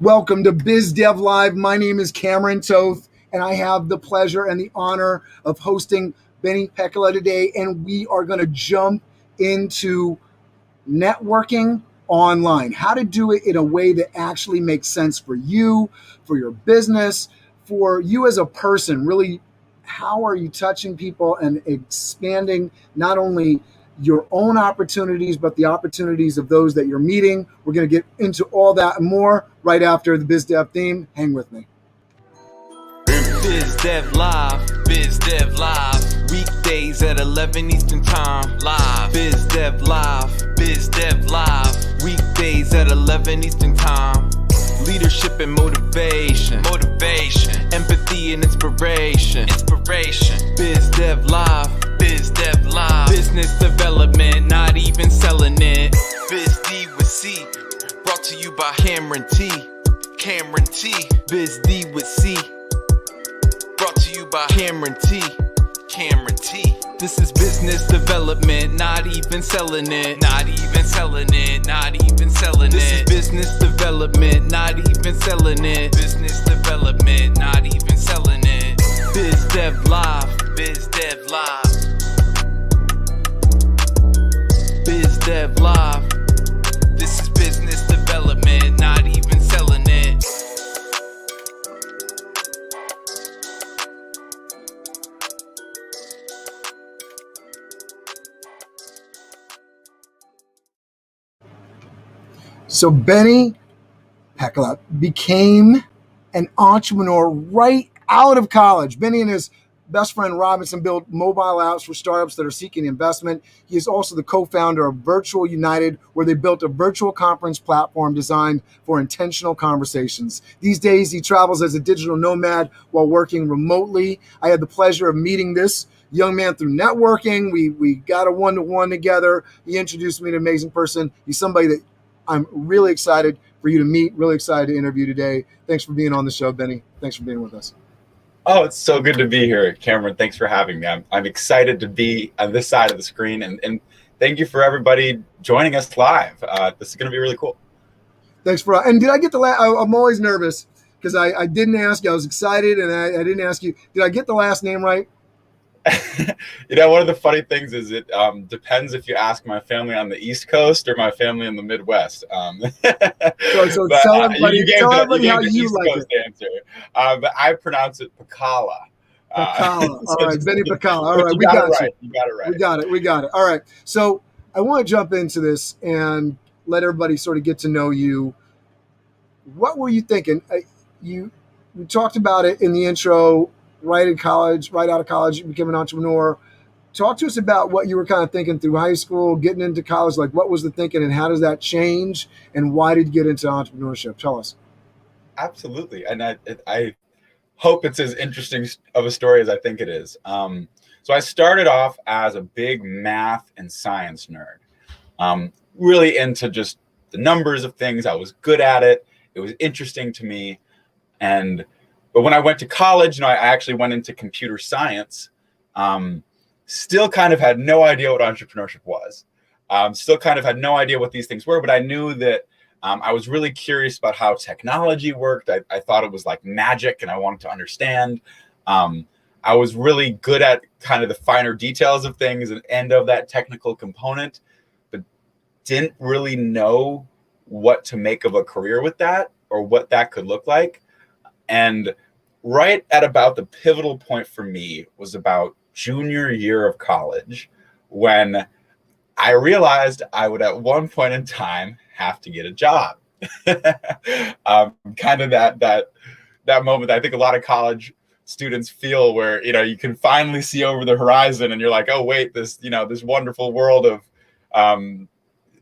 Welcome to Biz Dev Live. My name is Cameron Toth, and I have the pleasure and the honor of hosting Benny Pekala today. And we are going to jump into networking online, how to do it in a way that actually makes sense for you, for your business, for you as a person. Really, how are you touching people and expanding not only your own opportunities, but the opportunities of those that you're meeting. We're going to get into all that and more right after the Biz Dev theme. Hang with me. Biz Dev Live, Biz Dev Live, weekdays at 11 Eastern Time, live. Biz Dev Live, Biz Dev Live, weekdays at 11 Eastern Time. Leadership and motivation, empathy and inspiration, Biz Dev Live, Biz Dev Live, business development, not even selling it. Biz D with C, brought to you by Cameron T. Biz D with C, brought to you by Cameron T. This is business development, not even selling it. This is business development, not even selling it. Biz Dev Live, Biz Dev Live. This is business development, not even selling it. So Benny Pekala became an entrepreneur right out of college. Benny and his best friend Robinson built mobile apps for startups that are seeking investment. He is also the co-founder of Virtual United, where they built a virtual conference platform designed for intentional conversations. These days, he travels as a digital nomad while working remotely. I had the pleasure of meeting this young man through networking. We got a one-to-one together. He introduced me to an amazing person. He's somebody that I'm really excited for you to meet, really excited to interview today. Thanks for being on the show, Benny. Thanks for being with us. Oh, it's so good to be here, Cameron. Thanks for having me. I'm excited to be on this side of the screen, and thank you for everybody joining us live. This is going to be really cool. Thanks and did I get the I'm always nervous because I didn't ask you. I was excited, and I didn't ask you. Did I get the last name right? One of the funny things is it depends if you ask my family on the East Coast or my family in the Midwest. So tell everybody how you like it. Answer. But I pronounce it Pekala. Pekala. All right, Benny Pekala. All right, we got it. You got it right. We got it. All right. So I want to jump into this and let everybody sort of get to know you. What were you thinking? We talked about it in the intro. Right out of college, you became an entrepreneur. Talk to us about what you were kind of thinking through high school, getting into college. Like, what was the thinking, and how does that change? And why did you get into entrepreneurship? Tell us. Absolutely, and I hope it's as interesting of a story as I think it is. So I started off as a big math and science nerd, really into just the numbers of things. I was good at it. It was interesting to me, But when I went to college, I actually went into computer science. Still kind of had no idea what entrepreneurship was. Still kind of had no idea what these things were, but I knew that I was really curious about how technology worked. I thought it was like magic, and I wanted to understand. I was really good at kind of the finer details of things and end of that technical component, but didn't really know what to make of a career with that or what that could look like. And right at about the pivotal point for me was about junior year of college, when I realized I would at one point in time have to get a job. Kind of that moment that I think a lot of college students feel, where you can finally see over the horizon, and you're like, oh wait, this wonderful world of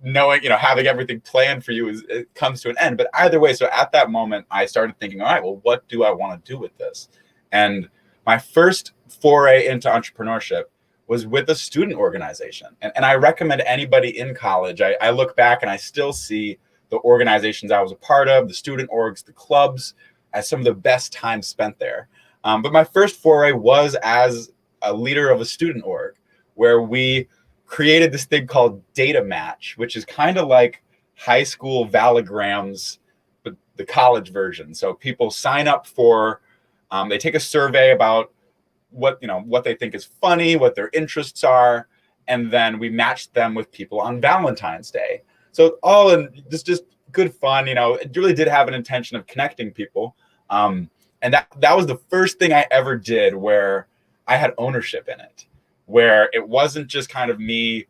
knowing, having everything planned for you it comes to an end. But either way, so at that moment, I started thinking, all right, well, what do I want to do with this? And my first foray into entrepreneurship was with a student organization. And I recommend anybody in college, I look back and I still see the organizations I was a part of, the student orgs, the clubs, as some of the best time spent there. But my first foray was as a leader of a student org, where we created this thing called Data Match, which is kind of like high school valograms, but the college version. So people sign up for, they take a survey about what they think is funny, what their interests are, and then we match them with people on Valentine's Day. So all in just good fun. It really did have an intention of connecting people. And that was the first thing I ever did where I had ownership in it, where it wasn't just kind of me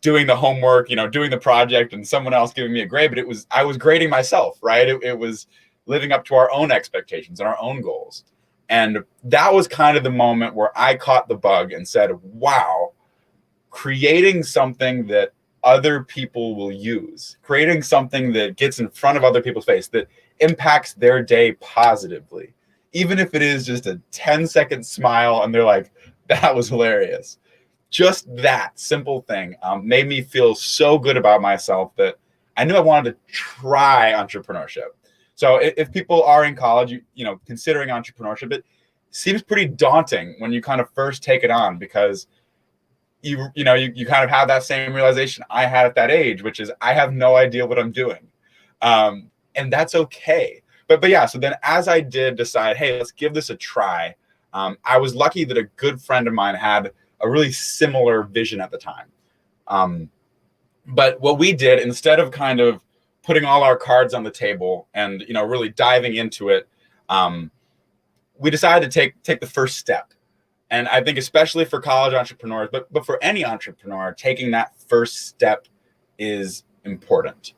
doing the homework, doing the project and someone else giving me a grade, but I was grading myself, right? It was living up to our own expectations and our own goals. And that was kind of the moment where I caught the bug and said, wow, creating something that other people will use, creating something that gets in front of other people's face, that impacts their day positively, even if it is just a 10-second smile and they're like, that was hilarious. Just that simple thing made me feel so good about myself that I knew I wanted to try entrepreneurship. So if people are in college, considering entrepreneurship, it seems pretty daunting when you kind of first take it on, because you kind of have that same realization I had at that age, which is I have no idea what I'm doing. And that's okay. But yeah, so then as I did decide, hey, let's give this a try, I was lucky that a good friend of mine had a really similar vision at the time. But what we did, instead of kind of putting all our cards on the table and really diving into it, we decided to take the first step. And I think especially for college entrepreneurs, but for any entrepreneur, taking that first step is important.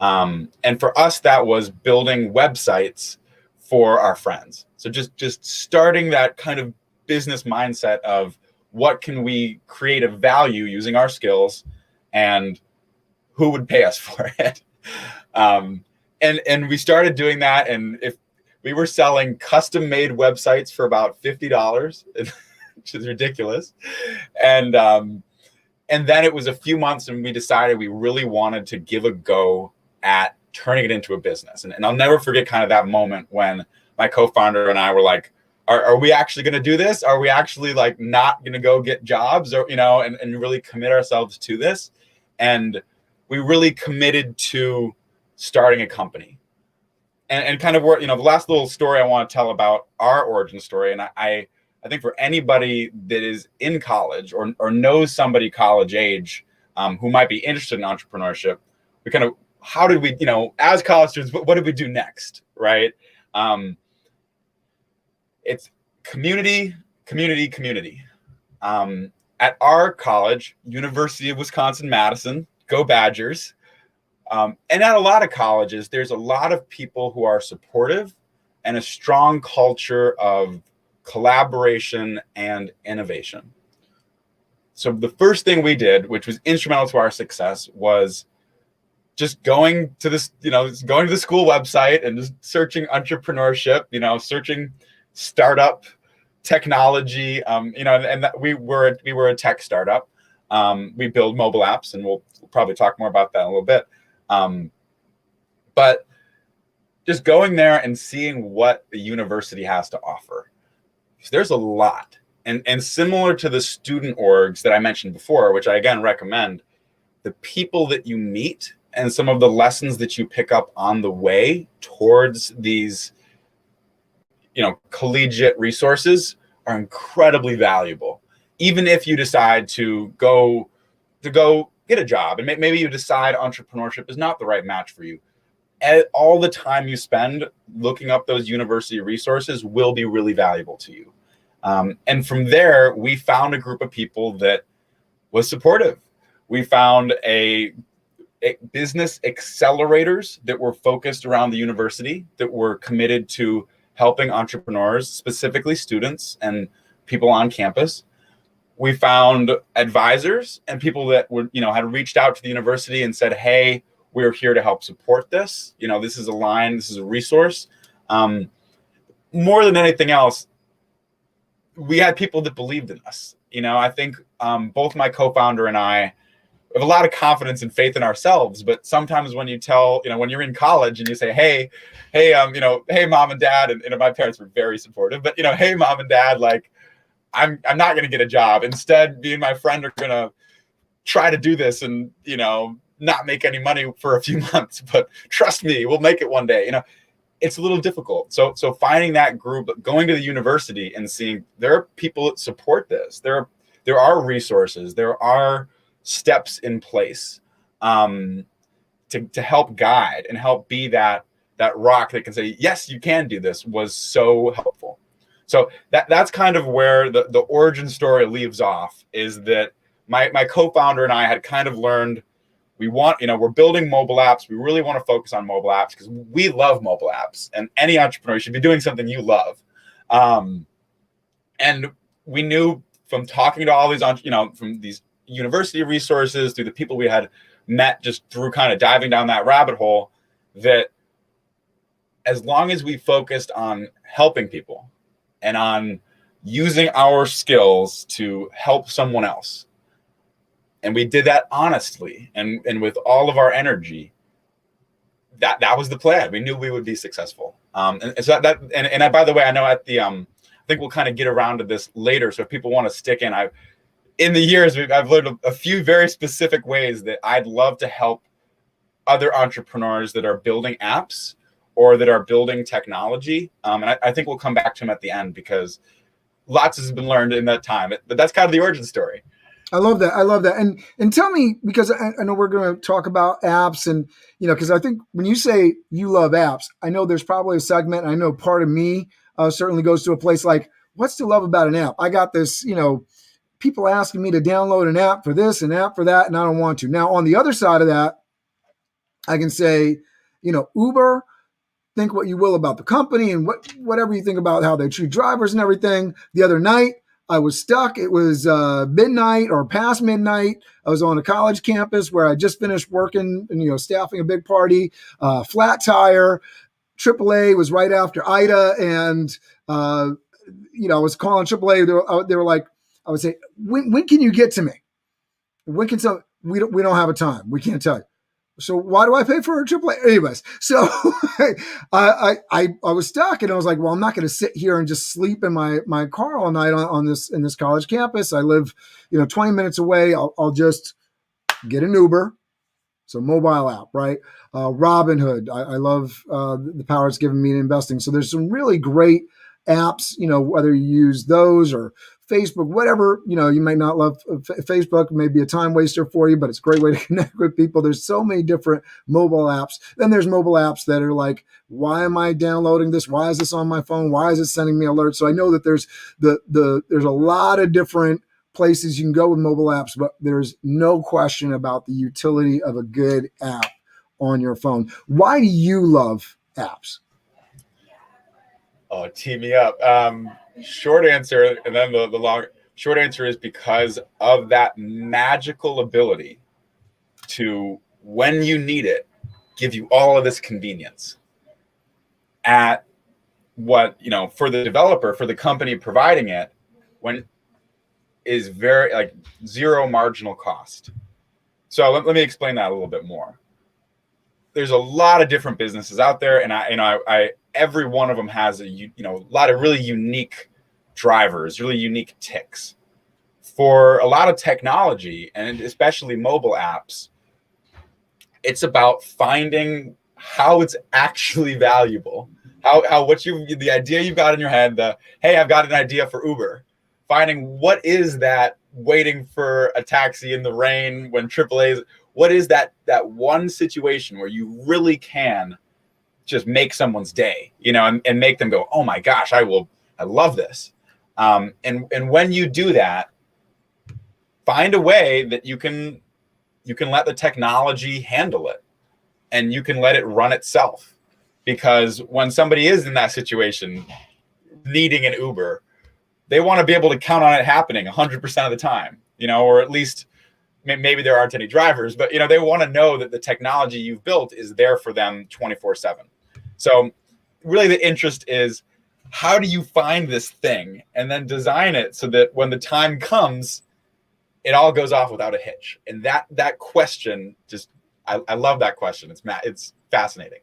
And for us, that was building websites for our friends. So just starting that kind of business mindset of what can we create of value using our skills, and who would pay us for it. And we started doing that. And if we were selling custom made websites for about $50, which is ridiculous. And then it was a few months and we decided we really wanted to give a go at turning it into a business. And I'll never forget kind of that moment when my co-founder and I were like, are we actually going to do this? Are we actually like not going to go get jobs, or, and really commit ourselves to this? And we really committed to starting a company. And kind of where, the last little story I want to tell about our origin story. And I think for anybody that is in college or knows somebody college age who might be interested in entrepreneurship, we kind of, how did we, as college students, what did we do next, right? It's community. At our college, University of Wisconsin-Madison, go Badgers. And at a lot of colleges, there's a lot of people who are supportive and a strong culture of collaboration and innovation. So the first thing we did, which was instrumental to our success, was just going to this, going to the school website and just searching entrepreneurship, searching startup technology, and that we were a tech startup. We build mobile apps, and we'll probably talk more about that in a little bit. But just going there and seeing what the university has to offer. There's a lot. And similar to the student orgs that I mentioned before, which I again recommend, the people that you meet and some of the lessons that you pick up on the way towards these, collegiate resources are incredibly valuable. Even if you decide to go get a job, and maybe you decide entrepreneurship is not the right match for you, all the time you spend looking up those university resources will be really valuable to you. And from there, we found a group of people that was supportive. We found a business accelerators that were focused around the university, that were committed to helping entrepreneurs, specifically students and people on campus. We found advisors and people that were, had reached out to the university and said, hey, we're here to help support this. This is a line, this is a resource. More than anything else, we had people that believed in us. I think both my co-founder and I have a lot of confidence and faith in ourselves, but sometimes when you tell, when you're in college and you say, hey, mom and dad, and my parents were very supportive, but hey, mom and dad, like, I'm not going to get a job. Instead, me and my friend are going to try to do this and, not make any money for a few months, but trust me, we'll make it one day. You know, it's a little difficult. So finding that group, going to the university and seeing there are people that support this. There are resources. There are steps in place to help guide and help be that rock that can say, yes, you can do this, was so helpful. So that's kind of where the origin story leaves off, is that my co-founder and I had kind of learned we're building mobile apps. We really want to focus on mobile apps because we love mobile apps, and any entrepreneur should be doing something you love. And we knew from talking to all these, from these university resources, through the people we had met, just through kind of diving down that rabbit hole, that as long as we focused on helping people and on using our skills to help someone else, and we did that honestly and with all of our energy, that was the plan. We knew we would be successful. And so and by the way, I know at the I think we'll kind of get around to this later. So if people want to stick in, in the years I've learned a few very specific ways that I'd love to help other entrepreneurs that are building apps or that are building technology. And I think we'll come back to them at the end, because lots has been learned in that time. But that's kind of the origin story. I love that. And tell me, because I know we're going to talk about apps, and, because I think when you say you love apps, I know there's probably a segment. I know part of me certainly goes to a place like, what's to love about an app? I got this, people asking me to download an app for this, an app for that, and I don't want to. Now, on the other side of that, I can say, Uber, think what you will about the company and whatever you think about how they treat drivers and everything. The other night, I was stuck. It was midnight or past midnight. I was on a college campus where I just finished working and, staffing a big party, flat tire. AAA was right after Ida. And, I was calling AAA. They were like, I would say, when can you get to me? When can we don't have a time. We can't tell you. So why do I pay for a AAA? Anyways, so I was stuck, and I was like, well, I'm not going to sit here and just sleep in my car all night in this college campus. I live, 20 minutes away. I'll just get an Uber. So mobile app, right? Robinhood. I love the power it's given me in investing. So there's some really great apps, whether you use those or Facebook, whatever, you might not love Facebook, may be a time waster for you, but it's a great way to connect with people. There's so many different mobile apps. Then there's mobile apps that are like, why am I downloading this? Why is this on my phone? Why is it sending me alerts? So I know that there's there's a lot of different places you can go with mobile apps, but there's no question about the utility of a good app on your phone. Why do you love apps? Oh, tee me up. Short answer, and then the long short answer is because of that magical ability to, when you need it, give you all of this convenience at what, for the developer, for the company providing it, when is very like zero marginal cost. So let me explain that a little bit more. There's a lot of different businesses out there, and I every one of them has a lot of really unique drivers, really unique ticks. For a lot of technology, and especially mobile apps, it's about finding how it's actually valuable. The idea you've got in your head, hey, I've got an idea for Uber. Finding what is that waiting for a taxi in the rain when AAA, what is that one situation where you really can just make someone's day, and make them go, oh my gosh, I love this. And when you do that, find a way that you can let the technology handle it, and you can let it run itself. Because when somebody is in that situation, needing an Uber, they want to be able to count on it happening 100% of the time, or at least maybe there aren't any drivers, but they want to know that the technology you've built is there for them 24/7. So really the interest is, how do you find this thing and then design it so that when the time comes, it all goes off without a hitch? And that question, I love that question. It's fascinating.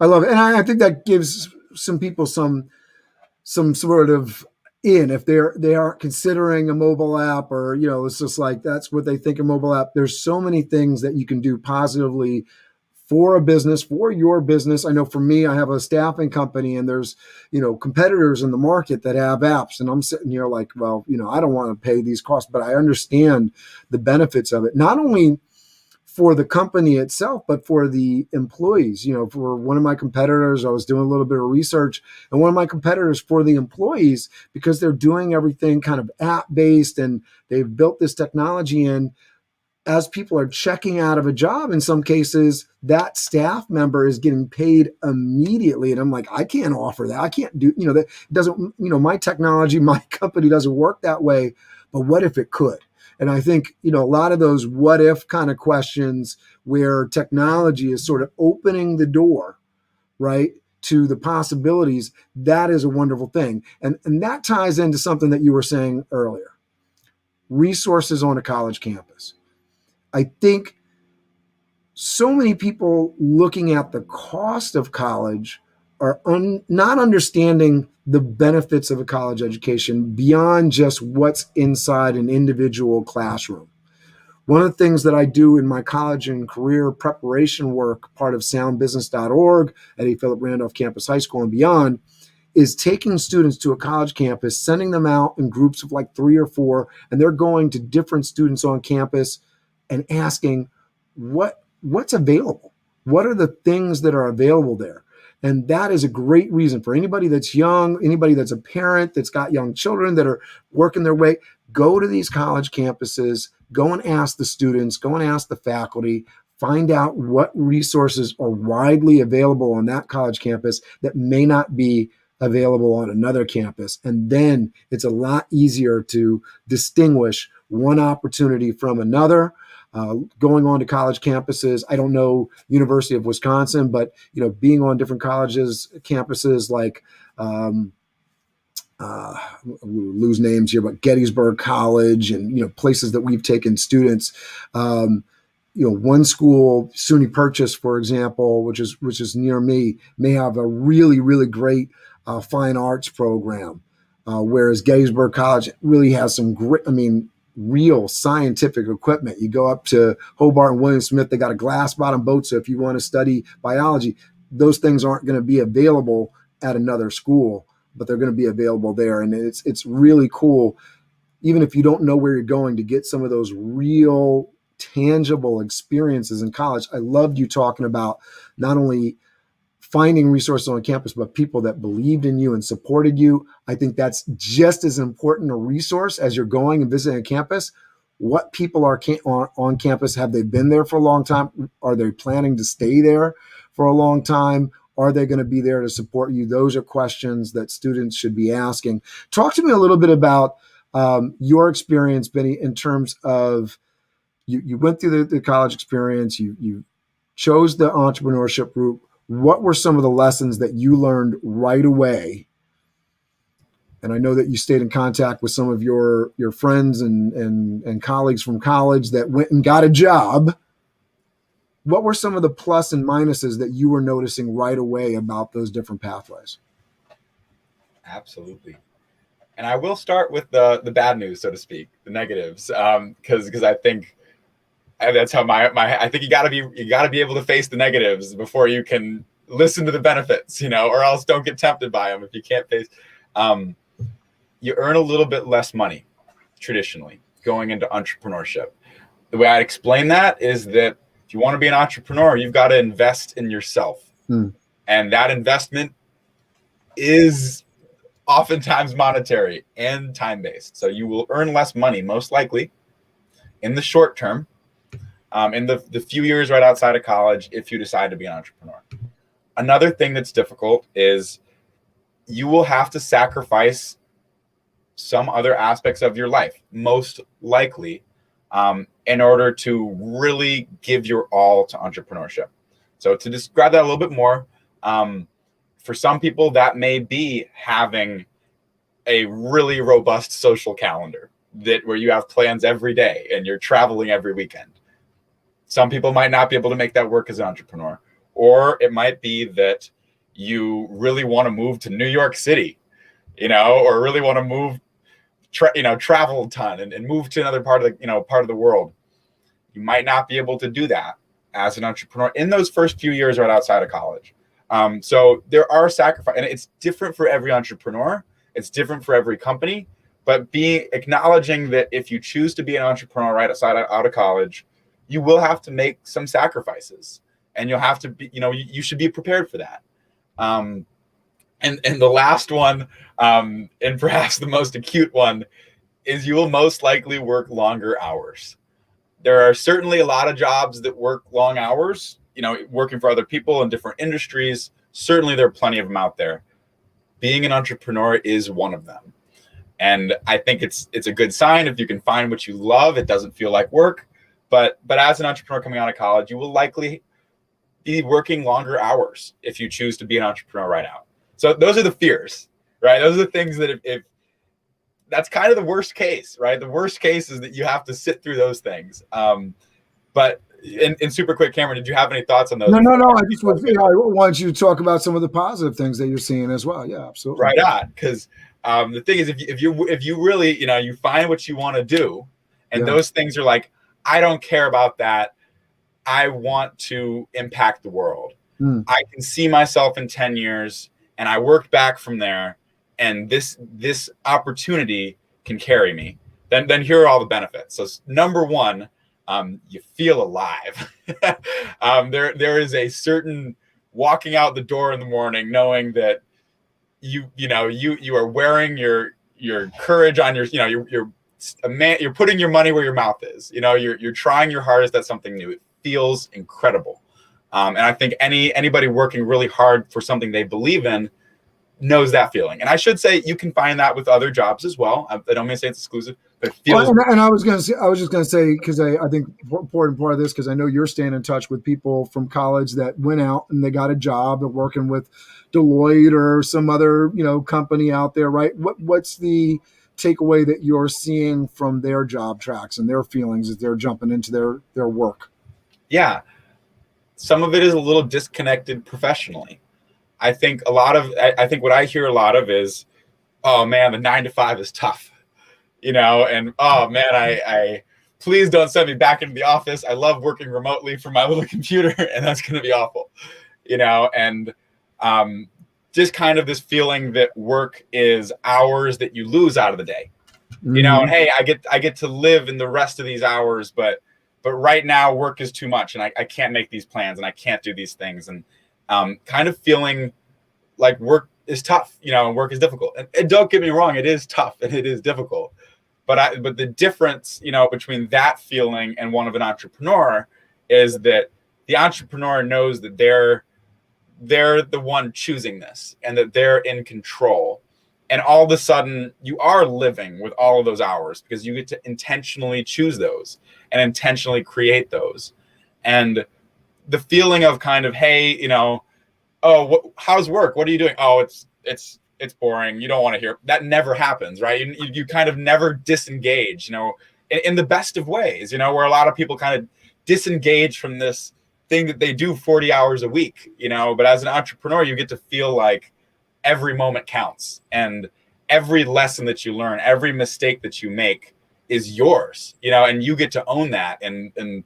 I love it. And I think that gives some people some sort of in, if they aren't considering a mobile app, or it's just like that's what they think a mobile app. There's so many things that you can do positively for a business, for your business. I know for me, I have a staffing company, and there's competitors in the market that have apps, and I'm sitting here like, well, I don't want to pay these costs, but I understand the benefits of it, not only for the company itself, but for the employees. For one of my competitors, I was doing a little bit of research, and one of my competitors, for the employees, because they're doing everything kind of app based, and they've built this technology in, as people are checking out of a job, in some cases, that staff member is getting paid immediately. And I'm like, I can't offer that. I can't do, that doesn't, my technology, my company doesn't work that way. But what if it could? And I think, a lot of those what if kind of questions, where technology is sort of opening the door, right, to the possibilities, that is a wonderful thing. And that ties into something that you were saying earlier: resources on a college campus. I think so many people looking at the cost of college are not understanding the benefits of a college education beyond just what's inside an individual classroom. One of the things that I do in my college and career preparation work, part of soundbusiness.org at A. Philip Randolph Campus High School and beyond, is taking students to a college campus, sending them out in groups of like 3 or 4, and they're going to different students on campus and asking what's available. What are the things that are available there? And that is a great reason for anybody that's young, anybody that's a parent that's got young children that are working their way. Go to these college campuses, go and ask the students, go and ask the faculty, find out what resources are widely available on that college campus that may not be available on another campus. And then it's a lot easier to distinguish one opportunity from another. Going on to college campuses, I don't know University of Wisconsin, but being on different colleges campuses like lose names here, but Gettysburg College, and places that we've taken students. One school, SUNY Purchase, for example, which is near me, may have a really, really great fine arts program, whereas Gettysburg College really has some great, real scientific equipment. You go up to Hobart and William Smith, they got a glass bottom boat. So if you want to study biology, those things aren't going to be available at another school, but they're going to be available there. And it's really cool, even if you don't know where you're going, to get some of those real tangible experiences in college. I loved you talking about not only finding resources on campus, but people that believed in you and supported you. I think that's just as important a resource as you're going and visiting a campus. What people are on campus? Have they been there for a long time? Are they planning to stay there for a long time? Are they going to be there to support you? Those are questions that students should be asking. Talk to me a little bit about your experience, Benny, in terms of you went through the college experience, you chose the entrepreneurship route. What were some of the lessons that you learned right away? And I know that you stayed in contact with some of your friends and colleagues from college that went and got a job. What were some of the plus and minuses that you were noticing right away about those different pathways? Absolutely. And I will start with the bad news, so to speak, the negatives, because I think that's how I think you gotta be able to face the negatives before you can listen to the benefits, or else don't get tempted by them. If you can't face, you earn a little bit less money traditionally going into entrepreneurship. The way I'd explain that is that if you want to be an entrepreneur, you've got to invest in yourself, and that investment is oftentimes monetary and time-based. So you will earn less money, most likely, in the short term. In the few years right outside of college, if you decide to be an entrepreneur. Another thing that's difficult is you will have to sacrifice some other aspects of your life, most likely, in order to really give your all to entrepreneurship. So to describe that a little bit more, for some people, that may be having a really robust social calendar where you have plans every day and you're traveling every weekend. Some people might not be able to make that work as an entrepreneur. Or it might be that you really want to move to New York City or really want to move, travel a ton and move to another part of the world. You might not be able to do that as an entrepreneur in those first few years right outside of college. So there are sacrifices, and it's different for every entrepreneur. It's different for every company, but acknowledging that if you choose to be an entrepreneur right out of college, you will have to make some sacrifices, and you'll have to be, you should be prepared for that. And the last one, and perhaps the most acute one, is you will most likely work longer hours. There are certainly a lot of jobs that work long hours, working for other people in different industries. Certainly there are plenty of them out there. Being an entrepreneur is one of them. And I think it's a good sign if you can find what you love. It doesn't feel like work. But as an entrepreneur coming out of college, you will likely be working longer hours if you choose to be an entrepreneur right out. So those are the fears, right? Those are the things that if that's kind of the worst case, right? The worst case is that you have to sit through those things. But in super quick, Cameron, did you have any thoughts on those? No. I just I want you to talk about some of the positive things that you're seeing as well. Yeah, absolutely. Right on. Because the thing is, if you really, you find what you want to do, and those things are like, I don't care about that. I want to impact the world. I can see myself in 10 years, and I worked back from there, and this opportunity can carry me. Then here are all the benefits. So number one, you feel alive. There is a certain walking out the door in the morning knowing that you are wearing your courage on your, you're a man, you're putting your money where your mouth is. You're trying your hardest at something new. It feels incredible. And I think anybody working really hard for something they believe in knows that feeling. And I should say you can find that with other jobs as well. I don't mean to say it's exclusive, but it feels. Well, and I was just going to say, because I think important part of this, because I know you're staying in touch with people from college that went out and they got a job and working with Deloitte or some other, company out there, right? What's the takeaway that you're seeing from their job tracks and their feelings as they're jumping into their work? Yeah. Some of it is a little disconnected professionally. I think what I hear a lot of is, oh man, the 9 to 5 is tough, and oh man, I please don't send me back into the office. I love working remotely from my little computer, and that's going to be awful, and just kind of this feeling that work is hours that you lose out of the day, and hey, I get to live in the rest of these hours, but right now work is too much, and I can't make these plans, and I can't do these things, and kind of feeling like work is tough, and work is difficult. And don't get me wrong, it is tough and it is difficult. But the difference, between that feeling and one of an entrepreneur is that the entrepreneur knows that they're the one choosing this and that they're in control. And all of a sudden you are living with all of those hours because you get to intentionally choose those and intentionally create those. And the feeling of kind of, hey, how's work? What are you doing? Oh, it's boring. You don't want to hear. That never happens, right? You kind of never disengage, in the best of ways, where a lot of people kind of disengage from this thing that they do 40 hours a week, but as an entrepreneur, you get to feel like every moment counts, and every lesson that you learn, every mistake that you make is yours, and you get to own that and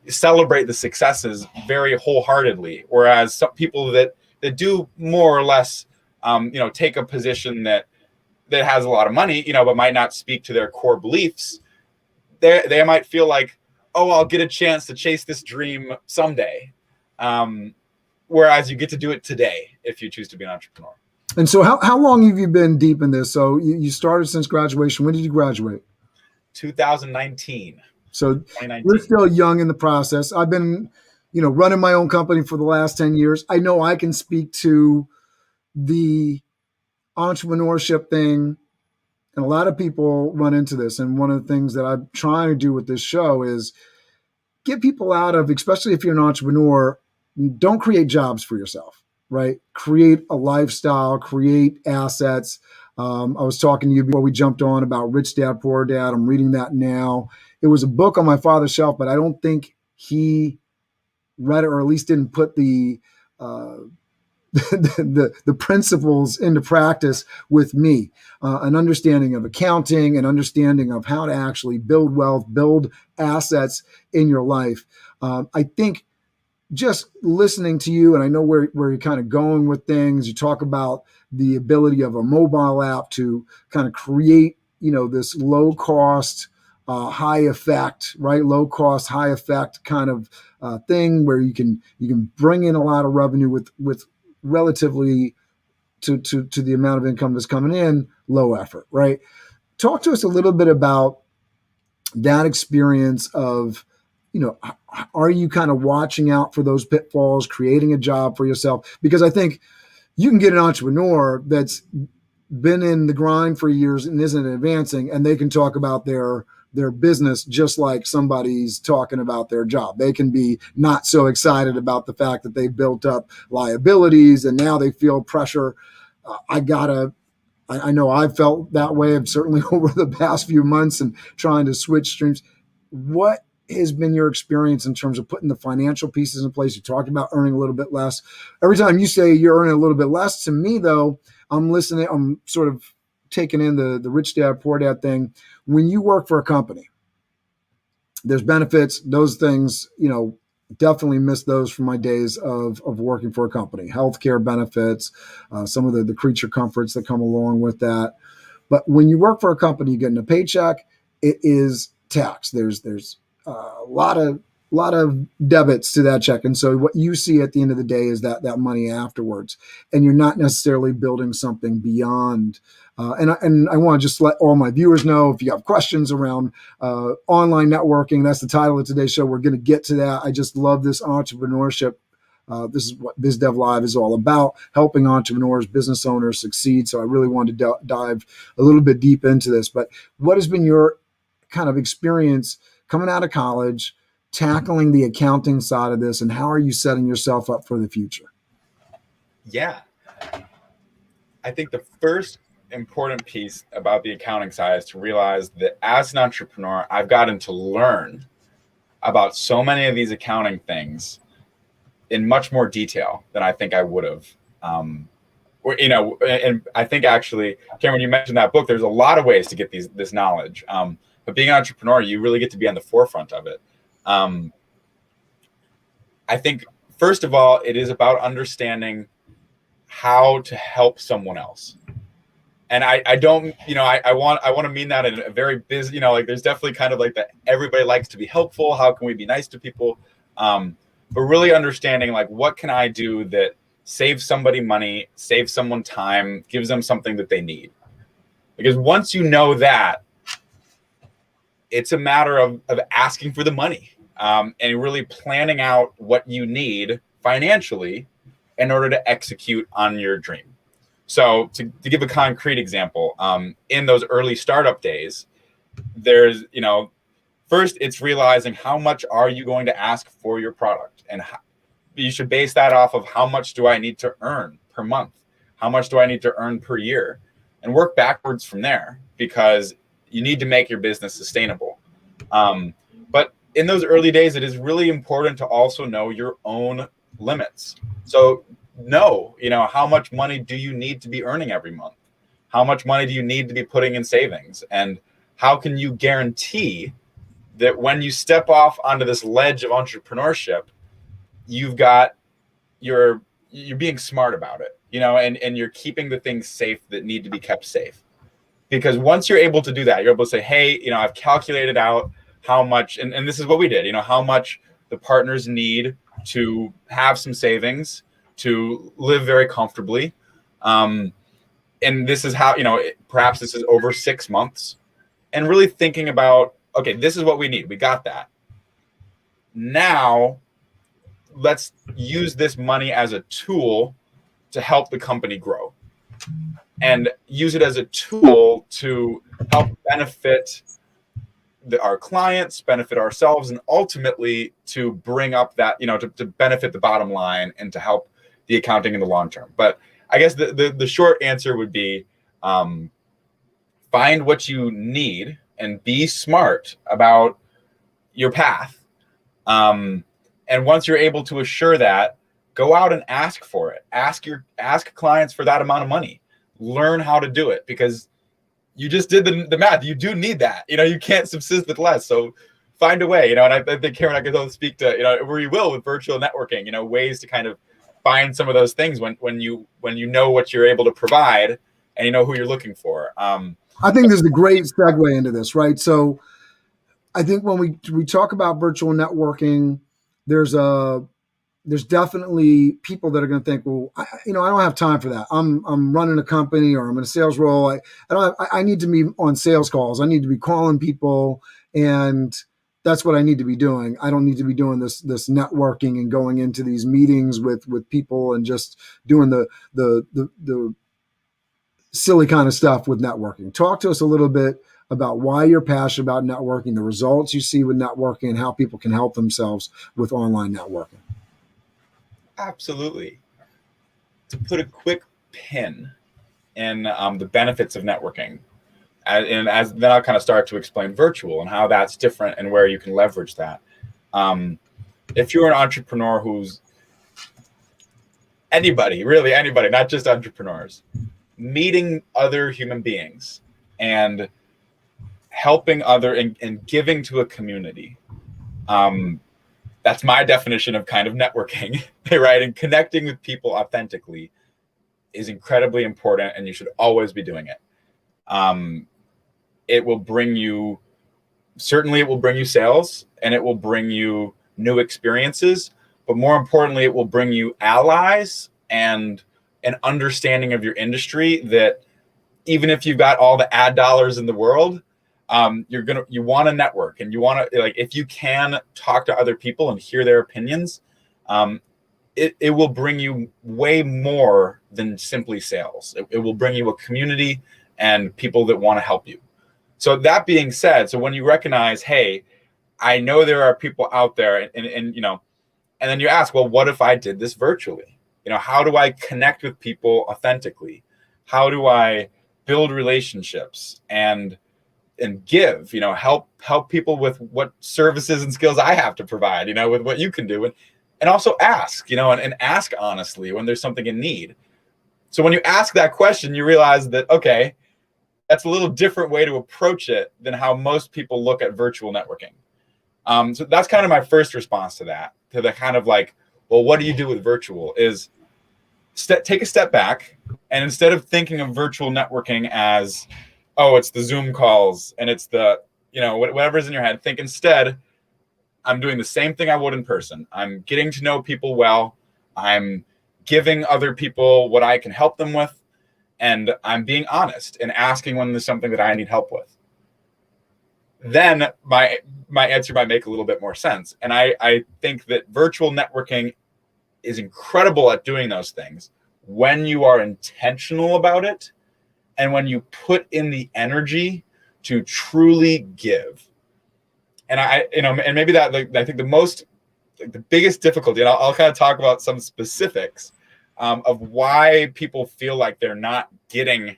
celebrate the successes very wholeheartedly. Whereas some people that do more or less, take a position that has a lot of money, but might not speak to their core beliefs, they might feel like, oh, I'll get a chance to chase this dream someday. Whereas you get to do it today if you choose to be an entrepreneur. And so how long have you been deep in this? So you started since graduation. When did you graduate? 2019. So we're still young in the process. I've been, running my own company for the last 10 years. I know I can speak to the entrepreneurship thing, and a lot of people run into this. And one of the things that I'm trying to do with this show is get people out of, especially if you're an entrepreneur, don't create jobs for yourself, right? Create a lifestyle, create assets. I was talking to you before we jumped on about Rich Dad, Poor Dad. I'm reading that now. It was a book on my father's shelf, but I don't think he read it, or at least didn't put the the principles into practice with me, an understanding of accounting, an understanding of how to actually build wealth, build assets in your life. I think just listening to you, and I know where you're kind of going with things. You talk about the ability of a mobile app to kind of create, this low cost, high effect, right? Low cost, high effect kind of thing where you can bring in a lot of revenue with relatively to the amount of income that's coming in, low effort, right? Talk to us a little bit about that experience of, are you kind of watching out for those pitfalls, creating a job for yourself? Because I think you can get an entrepreneur that's been in the grind for years and isn't advancing, and they can talk about their business just like somebody's talking about their job. They can be not so excited about the fact that they built up liabilities and now they feel pressure. I know I've felt that way. I've certainly over the past few months and trying to switch streams. What has been your experience in terms of putting the financial pieces in place? You talked about earning a little bit less. Every time you say you're earning a little bit less, to me though, I'm listening. I'm sort of taking in the rich dad, poor dad thing. When you work for a company, there's benefits, those things, definitely miss those from my days of working for a company. Healthcare benefits, some of the creature comforts that come along with that. But when you work for a company, you're getting a paycheck, it is tax. There's a lot of debits to that check. And so what you see at the end of the day is that money afterwards, and you're not necessarily building something beyond. And I want to just let all my viewers know, if you have questions around online networking, that's the title of today's show. We're going to get to that. I just love this entrepreneurship. This is what BizDev Live is all about, helping entrepreneurs, business owners succeed. So I really wanted to dive a little bit deep into this. But what has been your kind of experience coming out of college, tackling the accounting side of this, and how are you setting yourself up for the future? Yeah. I think the first important piece about the accounting side is to realize that as an entrepreneur, I've gotten to learn about so many of these accounting things in much more detail than I think I would have. And I think actually, Cameron, you mentioned that book. There's a lot of ways to get this knowledge. But being an entrepreneur, you really get to be on the forefront of it. I think, first of all, it is about understanding how to help someone else. And I don't, I want to mean that in a very busy, there's definitely kind of like that everybody likes to be helpful. How can we be nice to people? But really understanding, like, what can I do that saves somebody money, saves someone time, gives them something that they need? Because once you know that, it's a matter of asking for the money and really planning out what you need financially in order to execute on your dream. So to give a concrete example, in those early startup days, there's, first it's realizing how much are you going to ask for your product, and you should base that off of how much do I need to earn per month? How much do I need to earn per year? And work backwards from there, because you need to make your business sustainable. But in those early days, it is really important to also know your own limits. So know, how much money do you need to be earning every month? How much money do you need to be putting in savings? And how can you guarantee that when you step off onto this ledge of entrepreneurship, you're being smart about it, and you're keeping the things safe that need to be kept safe? Because once you're able to do that, you're able to say, hey, I've calculated out how much, and this is what we did, how much the partners need to have some savings, to live very comfortably. And this is how, perhaps this is over 6 months, and really thinking about, okay, this is what we need. We got that. Now let's use this money as a tool to help the company grow, and use it as a tool to help benefit our clients, benefit ourselves, and ultimately to bring up that, to benefit the bottom line and to help the accounting in the long term. But I guess the short answer would be, find what you need and be smart about your path. And once you're able to assure that, go out and ask for it. Ask clients for that amount of money. Learn how to do it, because you just did the math. You do need that. You can't subsist with less. So find a way, and I think Karen, I could both speak to, where you will with virtual networking, ways to kind of find some of those things when you know what you're able to provide and you know who you're looking for. I think this is a great segue into this, right? So I think when we talk about virtual networking, there's definitely people that are going to think, well, I don't have time for that. I'm running a company, or I'm in a sales role. I need to be on sales calls. I need to be calling people, and that's what I need to be doing. I don't need to be doing this networking and going into these meetings with people and just doing the silly kind of stuff with networking. Talk to us a little bit about why you're passionate about networking, the results you see with networking, and how people can help themselves with online networking. Absolutely. To put a quick pin in the benefits of networking, and as then I'll kind of start to explain virtual and how that's different and where you can leverage that. If you're an entrepreneur who's really anybody, not just entrepreneurs, meeting other human beings and helping other and giving to a community, that's my definition of kind of networking, right? And connecting with people authentically is incredibly important, and you should always be doing it. It will bring you sales, and it will bring you new experiences, but more importantly, it will bring you allies and an understanding of your industry that even if you've got all the ad dollars in the world, you want to network, and you want to, like, if you can talk to other people and hear their opinions, it will bring you way more than simply sales. It will bring you a community and people that want to help you. So that being said, so when you recognize, hey, I know there are people out there, and then you ask, well, what if I did this virtually? How do I connect with people authentically? How do I build relationships and give, help people with what services and skills I have to provide, with what you can do, and also ask, and ask honestly when there's something in need. So when you ask that question, you realize that, okay, that's a little different way to approach it than how most people look at virtual networking. So that's kind of my first response to that, to the kind of like, well, what do you do with virtual? Is take a step back, and instead of thinking of virtual networking as, oh, it's the Zoom calls and it's the, whatever's in your head, think instead, I'm doing the same thing I would in person. I'm getting to know people well. I'm giving other people what I can help them with. And I'm being honest and asking when there's something that I need help with. Then my answer might make a little bit more sense. And I think that virtual networking is incredible at doing those things when you are intentional about it and when you put in the energy to truly give. And and maybe that, like, I think the biggest difficulty, and I'll kind of talk about some specifics of why people feel like they're not getting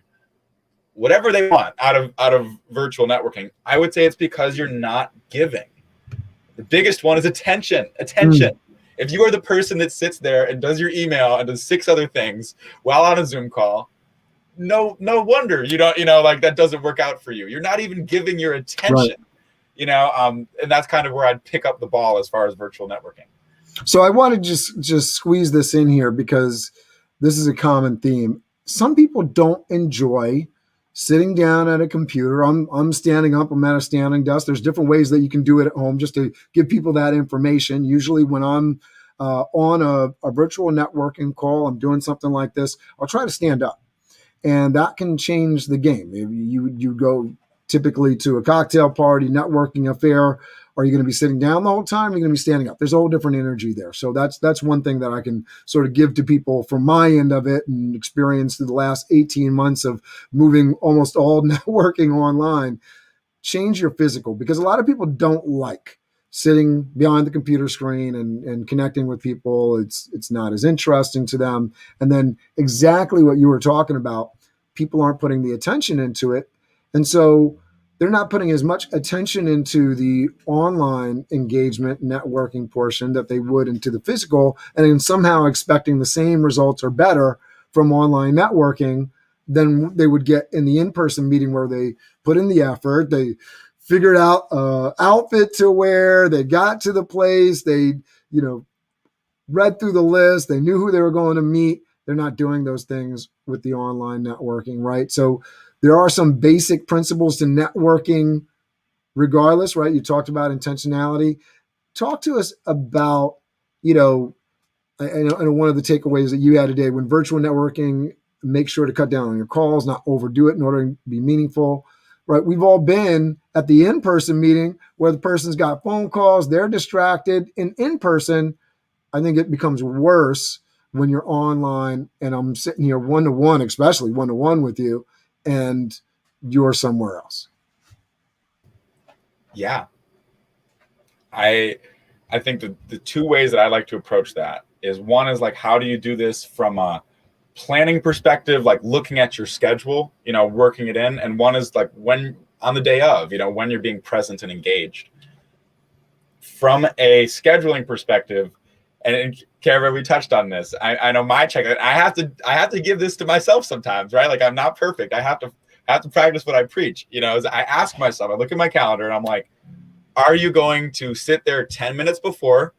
whatever they want out of virtual networking. I would say it's because you're not giving. The biggest one is attention. If you are the person that sits there and does your email and does 6 other things while on a Zoom call, no wonder you don't, like, that doesn't work out for you. You're not even giving your attention, and that's kind of where I'd pick up the ball as far as virtual networking. So I want to just squeeze this in here because this is a common theme. Some people don't enjoy sitting down at a computer. I'm standing up. I'm at a standing desk. There's different ways that you can do it at home just to give people that information. Usually when I'm on a virtual networking call, I'm doing something like this, I'll try to stand up. And that can change the game. Maybe you go typically to a cocktail party, networking affair. Are you going to be sitting down the whole time? Are you going to be standing up? There's a whole different energy there. So that's one thing that I can sort of give to people from my end of it and experience through the last 18 months of moving almost all networking online. Change your physical, because a lot of people don't like sitting behind the computer screen and connecting with people. It's not as interesting to them. And then exactly what you were talking about, people aren't putting the attention into it. And so they're not putting as much attention into the online engagement networking portion that they would into the physical, and then somehow expecting the same results or better from online networking than they would get in the in-person meeting, where they put in the effort, they figured out outfit to wear, they got to the place, they read through the list, they knew who they were going to meet. They're not doing those things with the online networking, right? So there are some basic principles to networking regardless, right? You talked about intentionality. Talk to us about, I know one of the takeaways that you had today, when virtual networking, make sure to cut down on your calls, not overdo it in order to be meaningful, right? We've all been at the in-person meeting where the person's got phone calls, they're distracted. In person, I think it becomes worse when you're online and I'm sitting here one-to-one, especially one-to-one with you, and you're somewhere else. Yeah. I think the two ways that I like to approach that is, one is like, how do you do this from a planning perspective, like looking at your schedule, working it in. And one is like when on the day of, when you're being present and engaged. From a scheduling perspective, and Kara, we touched on this. I know my check. I have to give this to myself sometimes, right? Like, I'm not perfect. I have to practice what I preach. As I ask myself, I look at my calendar and I'm like, are you going to sit there 10 minutes before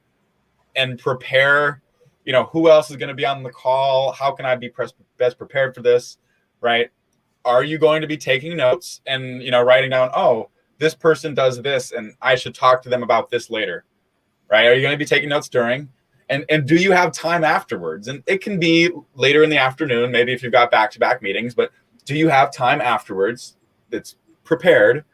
and prepare? Who else is going to be on the call? How can I be best prepared for this, right? Are you going to be taking notes and writing down, oh, this person does this and I should talk to them about this later, right? Are you going to be taking notes during? And do you have time afterwards? And it can be later in the afternoon, maybe if you've got back-to-back meetings, but do you have time afterwards that's prepared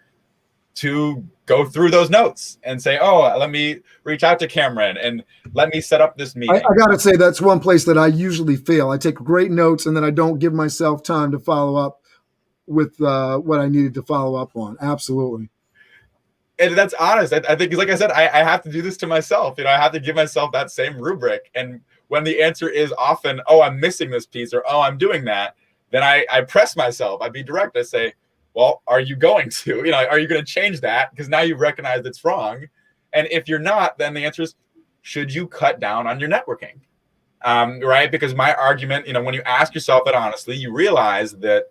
to go through those notes and say, oh, let me reach out to Cameron and let me set up this meeting? I got to say, that's one place that I usually fail. I take great notes and then I don't give myself time to follow up with what I needed to follow up on. Absolutely. And that's honest. I think, like I said, I have to do this to myself. I have to give myself that same rubric. And when the answer is often, oh, I'm missing this piece, or, oh, I'm doing that, then I press myself. I be direct. I say, well, are you going to? Are you going to change that? Because now you've recognized it's wrong. And if you're not, then the answer is, should you cut down on your networking? Right? Because my argument, when you ask yourself that honestly, you realize that,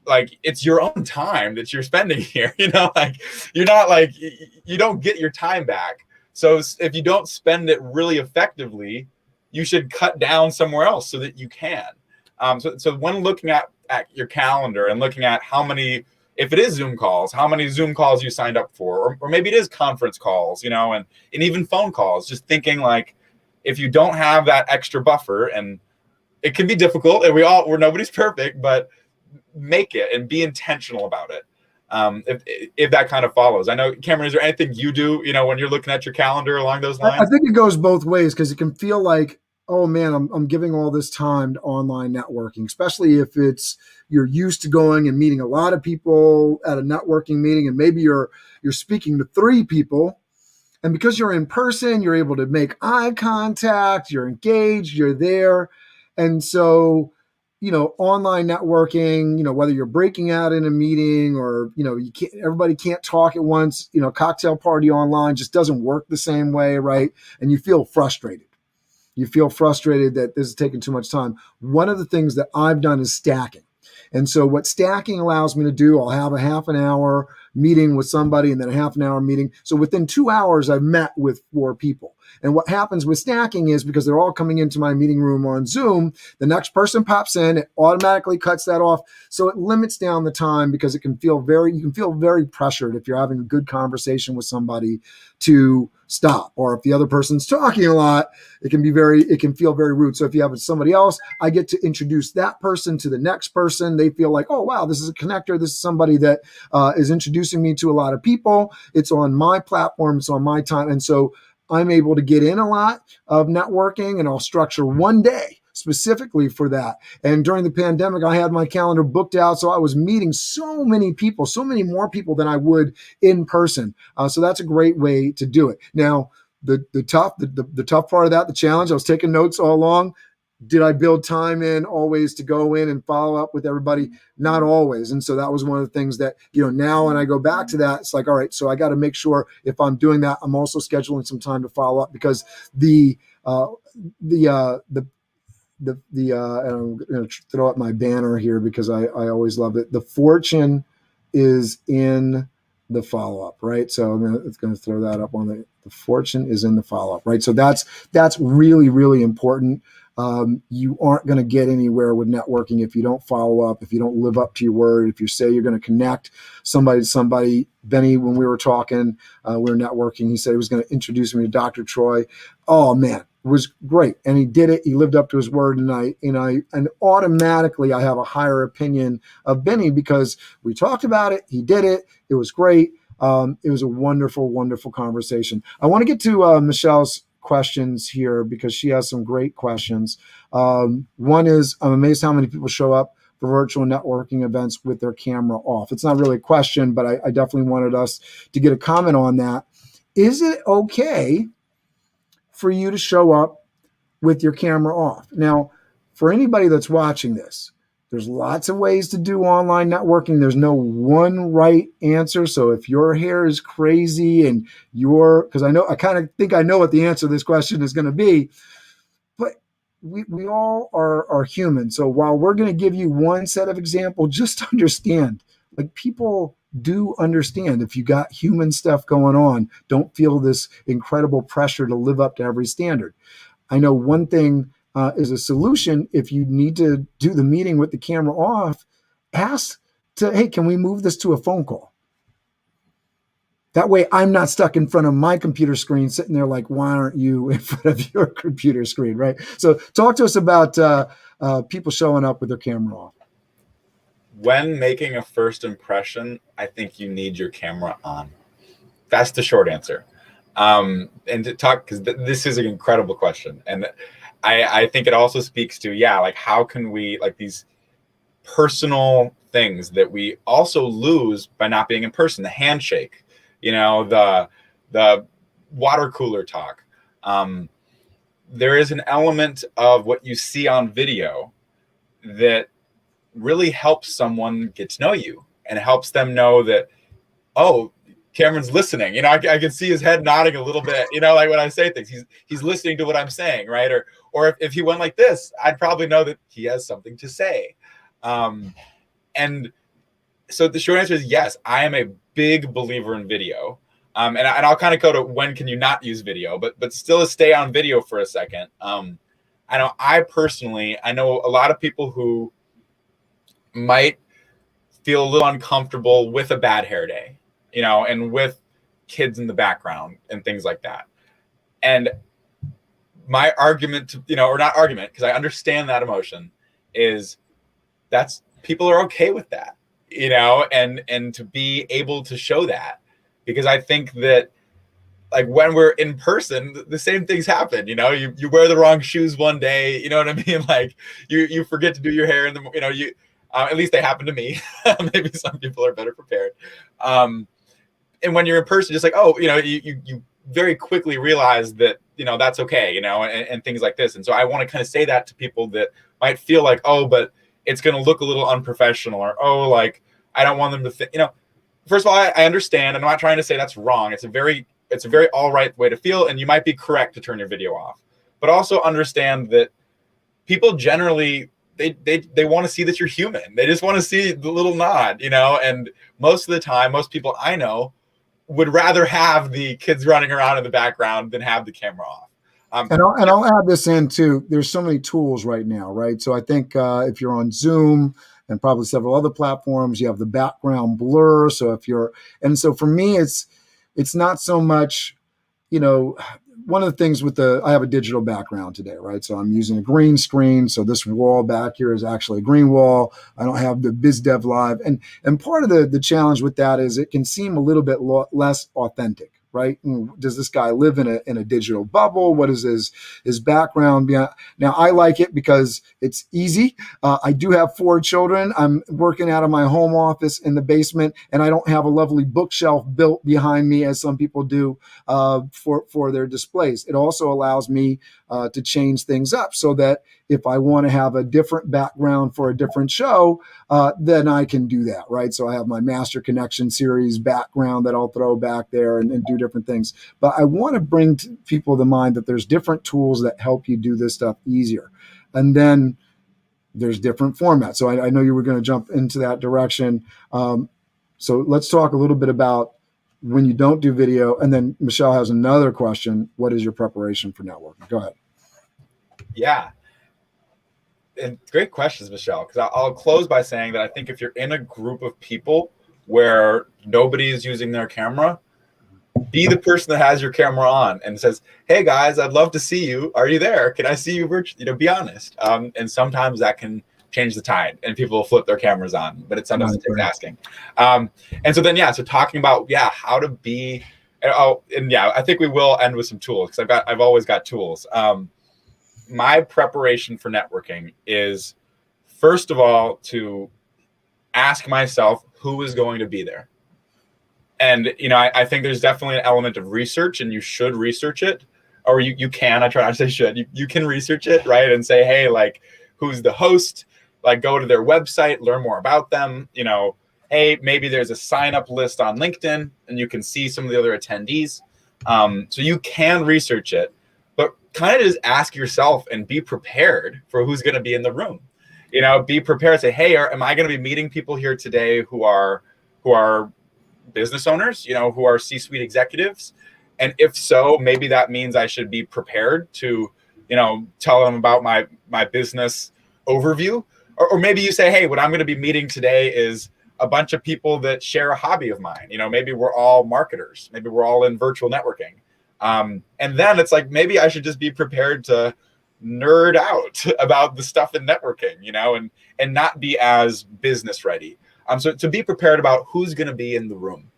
like, it's your own time that you're spending here. Like, you're not like, you don't get your time back. So if you don't spend it really effectively, you should cut down somewhere else so that you can. So when looking at your calendar and looking at how many, if it is Zoom calls, how many Zoom calls you signed up for, or maybe it is conference calls, and even phone calls, just thinking like, if you don't have that extra buffer, and it can be difficult, and we're nobody's perfect, but make it and be intentional about it. If that kind of follows. I know, Cameron, is there anything you do, when you're looking at your calendar along those lines? I think it goes both ways, because it can feel like, oh man, I'm giving all this time to online networking, especially if you're used to going and meeting a lot of people at a networking meeting, and maybe you're speaking to 3 people, and because you're in person, you're able to make eye contact, you're engaged, you're there. And so, online networking, whether you're breaking out in a meeting or, everybody can't talk at once, cocktail party online just doesn't work the same way, right? And you feel frustrated. You feel frustrated that this is taking too much time. One of the things that I've done is stacking. And so what stacking allows me to do, I'll have a half an hour meeting with somebody and then a half an hour meeting. So within 2 hours, I've met with 4 people. And what happens with stacking is, because they're all coming into my meeting room on Zoom, the next person pops in, it automatically cuts that off. So it limits down the time, because you can feel very pressured if you're having a good conversation with somebody to stop. Or if the other person's talking a lot, it can feel very rude. So if you have somebody else, I get to introduce that person to the next person. They feel like, oh, wow, this is a connector. This is somebody that is introducing me to a lot of people. It's on my platform. It's on my time. And so I'm able to get in a lot of networking, and I'll structure one day specifically for that. And during the pandemic, I had my calendar booked out. So I was meeting so many people, so many more people than I would in person. So that's a great way to do it. Now, the tough part of that, the challenge, I was taking notes all along. Did I build time in always to go in and follow up with everybody? Not always. And so that was one of the things that, now when I go back to that, it's like, all right, so I got to make sure if I'm doing that, I'm also scheduling some time to follow up, because the and I'm going to throw up my banner here because I always love it. The fortune is in the follow-up, right? So I'm going to throw that up on the fortune is in the follow-up, right? So that's really, really important. You aren't going to get anywhere with networking if you don't follow up, if you don't live up to your word, if you say you're going to connect somebody to somebody. Benny, when we were talking, we were networking, he said he was going to introduce me to Dr. Troy. Oh man, it was great. And he did it. He lived up to his word. And automatically I have a higher opinion of Benny because we talked about it. He did it. It was great. It was a wonderful, wonderful conversation. I want to get to Michelle's questions here because she has some great questions. One is, I'm amazed how many people show up for virtual networking events with their camera off. It's not really a question, but I definitely wanted us to get a comment on that. Is it okay for you to show up with your camera off? Now, for anybody that's watching this, there's lots of ways to do online networking. There's no one right answer. So if your hair is crazy and because I kind of think I know what the answer to this question is going to be, but we all are human. So while we're going to give you one set of example, just understand, like, people do understand if you got human stuff going on, don't feel this incredible pressure to live up to every standard. I know one thing is a solution. If you need to do the meeting with the camera off, ask hey, can we move this to a phone call? That way I'm not stuck in front of my computer screen sitting there like, why aren't you in front of your computer screen, right? So talk to us about people showing up with their camera off. When making a first impression, I think you need your camera on. That's the short answer. And to talk, because this is an incredible question. And I think it also speaks to, like, how can we, like, these personal things that we also lose by not being in person, the handshake, the water cooler talk. There is an element of what you see on video that really helps someone get to know you and helps them know that, oh, Cameron's listening. I can see his head nodding a little bit, like when I say things, he's listening to what I'm saying, right? Or if he went like this, I'd probably know that he has something to say. And so the short answer is yes, I am a big believer in video. And I'll kind of go to when can you not use video, but still stay on video for a second. I know I know a lot of people who might feel a little uncomfortable with a bad hair day, and with kids in the background and things like that. And my argument or not argument, because I understand that emotion, is that's people are okay with that, and to be able to show that, because I think that, like, when we're in person, the same things happen. You wear the wrong shoes one day, you know what I mean? Like you forget to do your hair in the, at least they happen to me. Maybe some people are better prepared. And when you're in person, just like, oh, you very quickly realize that, that's okay, and things like this. And so I want to kind of say that to people that might feel like, oh, but it's going to look a little unprofessional, or, oh, like, I don't want them to think, first of all, I understand. I'm not trying to say that's wrong. It's a very all right way to feel. And you might be correct to turn your video off, but also understand that people generally, they want to see that you're human. They just want to see the little nod, and most of the time, most people I know would rather have the kids running around in the background than have the camera off. And I'll add this in too. There's so many tools right now, right? So I think if you're on Zoom and probably several other platforms, you have the background blur. So so for me, it's not so much, one of the things I have a digital background today, right? So I'm using a green screen. So this wall back here is actually a green wall. I don't have the BizDev Live. And part of the challenge with that is it can seem a little bit less authentic, right? Does this guy live in a digital bubble? What is his background? Now, I like it because it's easy. I do have 4 children. I'm working out of my home office in the basement, and I don't have a lovely bookshelf built behind me as some people do for their displays. It also allows me to change things up so that if I want to have a different background for a different show, then I can do that, right? So I have my Master Connection series background that I'll throw back there and do different things. But I want to bring to people to mind that there's different tools that help you do this stuff easier. And then there's different formats. So I know you were going to jump into that direction. So let's talk a little bit about when you don't do video. And then Michelle has another question. What is your preparation for networking? Go ahead. Yeah. And great questions, Michelle, because I'll close by saying that I think if you're in a group of people where nobody is using their camera, be the person that has your camera on and says, hey guys, I'd love to see you. Are you there? Can I see you virtually? Be honest. And sometimes that can change the tide and people will flip their cameras on, but it sometimes takes asking. And so then, so talking about, how to be, I think we will end with some tools because I've always got tools. My preparation for networking is, first of all, to ask myself who is going to be there. And, I think there's definitely an element of research, and you should research it, or you can, I try not to say should, you can research it, right? And say, hey, like, who's the host? Like, go to their website, learn more about them. Hey, maybe there's a sign-up list on LinkedIn, and you can see some of the other attendees. So you can research it, but kind of just ask yourself and be prepared for who's going to be in the room. Be prepared. Say, hey, am I going to be meeting people here today who are business owners, who are C-suite executives? And if so, maybe that means I should be prepared to, tell them about my business overview. Or maybe you say, hey, what I'm going to be meeting today is a bunch of people that share a hobby of mine. Maybe we're all marketers. Maybe we're all in virtual networking. And then it's like, maybe I should just be prepared to nerd out about the stuff in networking, and not be as business ready. So to be prepared about who's going to be in the room.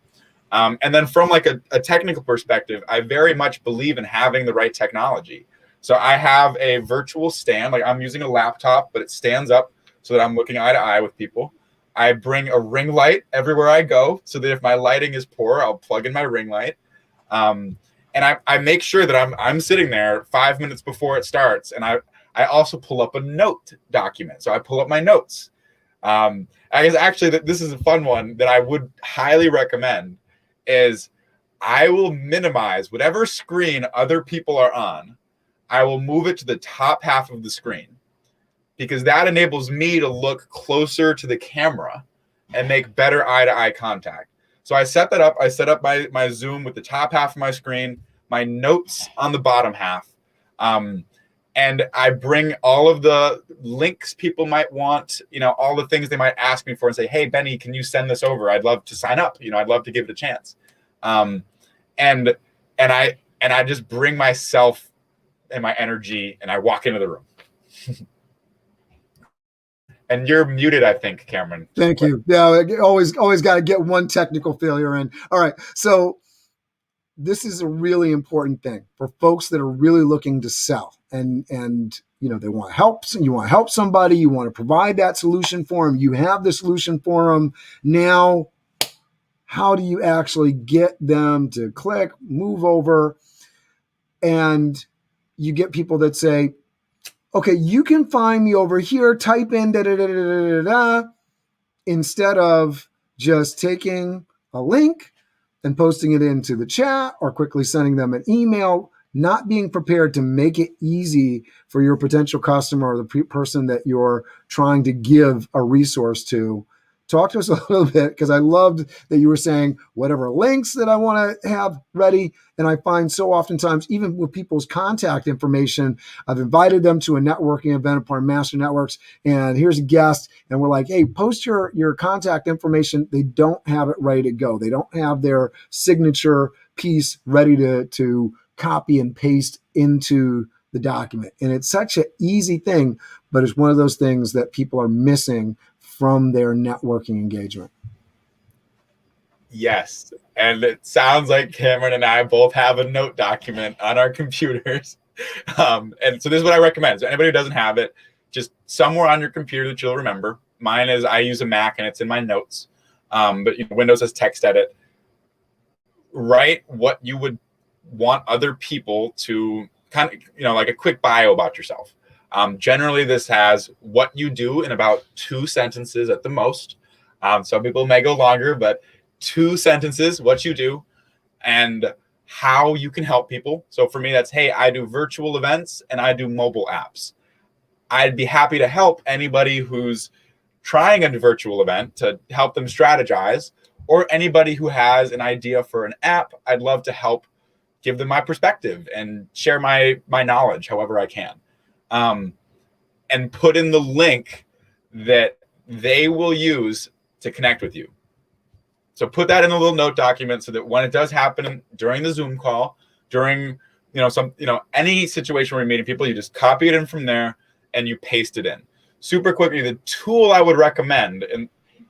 And then from like a technical perspective, I very much believe in having the right technology. So I have a virtual stand, like I'm using a laptop, but it stands up so that I'm looking eye to eye with people. I bring a ring light everywhere I go so that if my lighting is poor, I'll plug in my ring light. And I make sure that I'm sitting there 5 minutes before it starts. And I also pull up a note document. So I pull up my notes. I guess actually that this is a fun one that I would highly recommend is I will minimize whatever screen other people are on. I will move it to the top half of the screen because that enables me to look closer to the camera and make better eye-to-eye contact. So I set that up. I set up my Zoom with the top half of my screen, my notes on the bottom half. And I bring all of the links people might want, all the things they might ask me for and say, hey, Benny, can you send this over? I'd love to sign up. I'd love to give it a chance. And I just bring myself and my energy and I walk into the room. And you're muted, I think, Cameron. Thank you. Yeah, always got to get one technical failure in. All right. So this is a really important thing for folks that are really looking to sell and they want help. You want to help somebody. You want to provide that solution for them. You have the solution for them. Now, how do you actually get them to click, move over? And you get people that say, okay, you can find me over here, type in instead of just taking a link and posting it into the chat or quickly sending them an email, not being prepared to make it easy for your potential customer or the person that you're trying to give a resource to. Talk to us a little bit, because I loved that you were saying whatever links that I want to have ready. And I find so oftentimes, even with people's contact information, I've invited them to a networking event upon Master Networks, and here's a guest, and we're like, hey, post your contact information. They don't have it ready to go. They don't have their signature piece ready to copy and paste into the document. And it's such an easy thing, but it's one of those things that people are missing from their networking engagement. Yes. And it sounds like Cameron and I both have a note document on our computers. And so this is what I recommend. So anybody who doesn't have it, just somewhere on your computer that you'll remember. Mine is, I use a Mac and it's in my notes. But Windows has text edit. Write what you would want other people to kind of, like a quick bio about yourself. Generally, this has what you do in about 2 sentences at the most. Some people may go longer, but 2 sentences, what you do, and how you can help people. So for me, that's, hey, I do virtual events and I do mobile apps. I'd be happy to help anybody who's trying a virtual event to help them strategize, or anybody who has an idea for an app. I'd love to help give them my perspective and share my knowledge however I can. And put in the link that they will use to connect with you. So put that in a little note document so that when it does happen during the Zoom call, during any situation where you're meeting people, you just copy it in from there and you paste it in. Super quickly, the tool I would recommend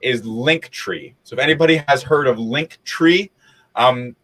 is Linktree. So if anybody has heard of Linktree,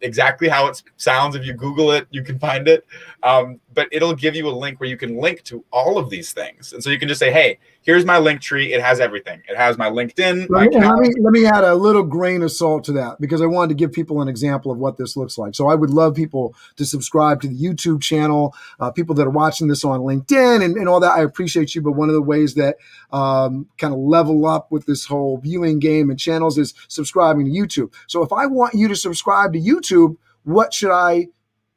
exactly how it sounds, if you Google it, you can find it. But it'll give you a link where you can link to all of these things. And so you can just say, hey, here's my Linktree. It has everything. It has my LinkedIn. Let me add a little grain of salt to that, because I wanted to give people an example of what this looks like. So I would love people to subscribe to the YouTube channel, people that are watching this on LinkedIn and all that. I appreciate you. But one of the ways that kind of level up with this whole viewing game and channels is subscribing to YouTube. So if I want you to subscribe to YouTube, what should I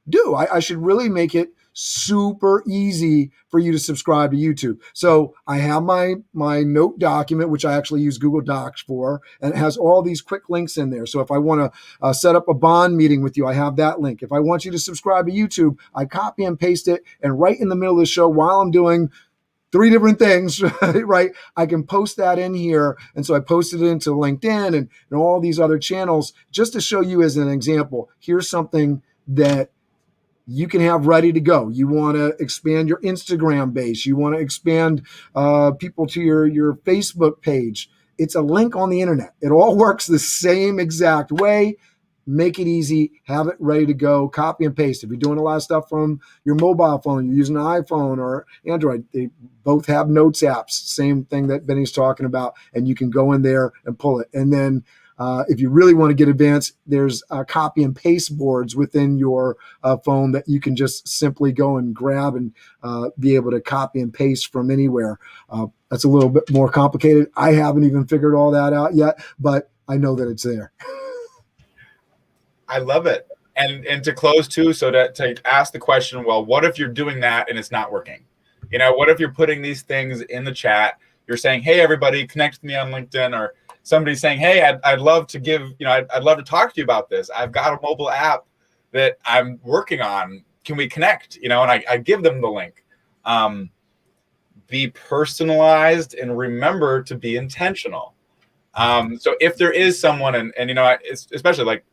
do? I should really make it super easy for you to subscribe to YouTube. So I have my note document, which I actually use Google Docs for, and it has all these quick links in there. So if I want to set up a bond meeting with you, I have that link. If I want you to subscribe to YouTube, I copy and paste it, and right in the middle of the show, while I'm doing 3 different things, right, I can post that in here. And so I posted it into LinkedIn and all these other channels just to show you as an example. Here's something that you can have ready to go. You want to expand your Instagram base. You want to expand people to your Facebook page. It's a link on the internet. It all works the same exact way. Make it easy. Have it ready to go. Copy and paste. If you're doing a lot of stuff from your mobile phone, you're using an iPhone or Android, they both have notes apps. Same thing that Benny's talking about. And you can go in there and pull it. And then if you really want to get advanced, there's copy and paste boards within your phone that you can just simply go and grab and be able to copy and paste from anywhere. That's a little bit more complicated. I haven't even figured all that out yet, but I know that it's there. I love it. And to close too, so to ask the question, well, what if you're doing that and it's not working? What if you're putting these things in the chat? You're saying, hey, everybody, connect with me on LinkedIn, or somebody's saying, hey, I'd love to give, I'd love to talk to you about this. I've got a mobile app that I'm working on. Can we connect? And I give them the link. Be personalized and remember to be intentional. So if there is someone, and it's especially like,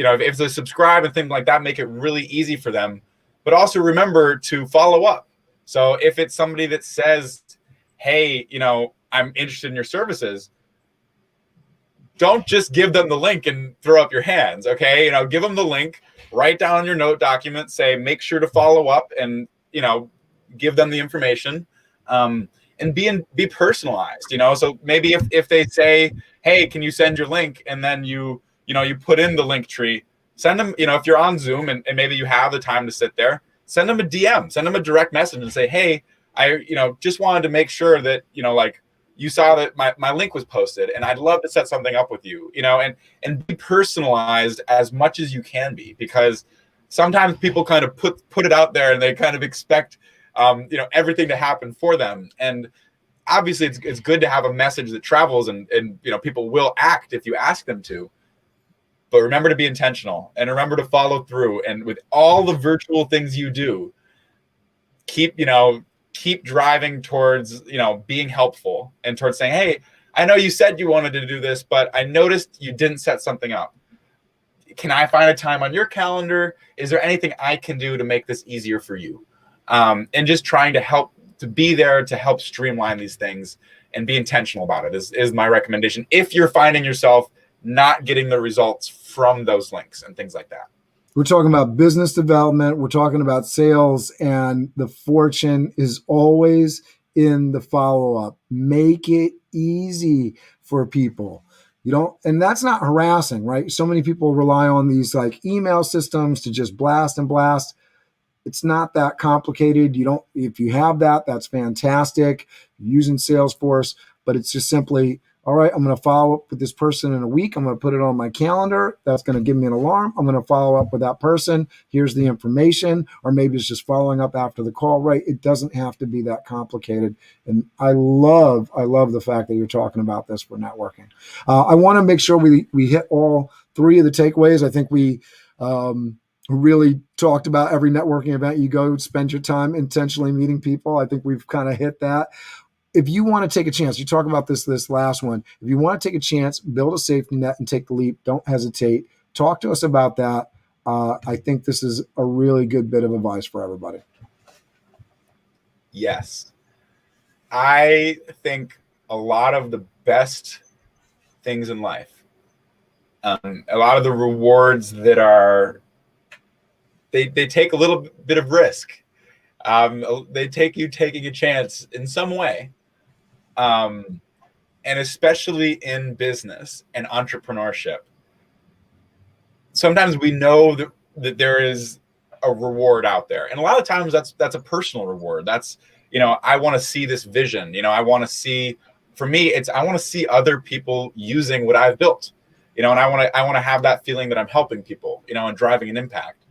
if they subscribe and things like that, make it really easy for them. But also remember to follow up. So if it's somebody that says, hey, I'm interested in your services, don't just give them the link and throw up your hands, okay? Give them the link, write down on your note document, say, make sure to follow up and, give them the information, and be personalized, So maybe if they say, hey, can you send your link? And then you put in the link tree, send them, if you're on Zoom and maybe you have the time to sit there, send them a DM, send them a direct message and say, hey, I, just wanted to make sure that, you saw that my link was posted and I'd love to set something up with you, and be personalized as much as you can be, because sometimes people kind of put it out there and they kind of expect, everything to happen for them. And obviously it's good to have a message that travels and people will act if you ask them to, but remember to be intentional and remember to follow through. And with all the virtual things you do, keep driving towards, being helpful and towards saying, hey, I know you said you wanted to do this, but I noticed you didn't set something up. Can I find a time on your calendar? Is there anything I can do to make this easier for you? And just trying to be there to help streamline these things and be intentional about it is my recommendation. If you're finding yourself not getting the results from those links and things like that. We're talking about business development. We're talking about sales, and the fortune is always in the follow-up. Make it easy for people. And that's not harassing, right? So many people rely on these like email systems to just blast and blast. It's not that complicated. If you have that, that's fantastic. You're using Salesforce, but it's just simply, all right, I'm going to follow up with this person in a week. I'm going to put it on my calendar. That's going to give me an alarm. I'm going to follow up with that person. Here's the information. Or maybe it's just following up after the call, right? It doesn't have to be that complicated. And I love the fact that you're talking about this for networking. I want to make sure we hit all three of the takeaways. I think we really talked about every networking event you go, spend your time intentionally meeting people. I think we've kind of hit that. If you want to take a chance, you talk about this last one. If you want to take a chance, build a safety net and take the leap. Don't hesitate. Talk to us about that. I think this is a really good bit of advice for everybody. Yes. I think a lot of the best things in life, a lot of the rewards that are, they take a little bit of risk. They take you taking a chance in some way. And especially in business and entrepreneurship, sometimes we know that there is a reward out there. And a lot of times that's a personal reward. That's, I want to see this vision. I want to see, for me, I want to see other people using what I've built, and I want to have that feeling that I'm helping people, and driving an impact.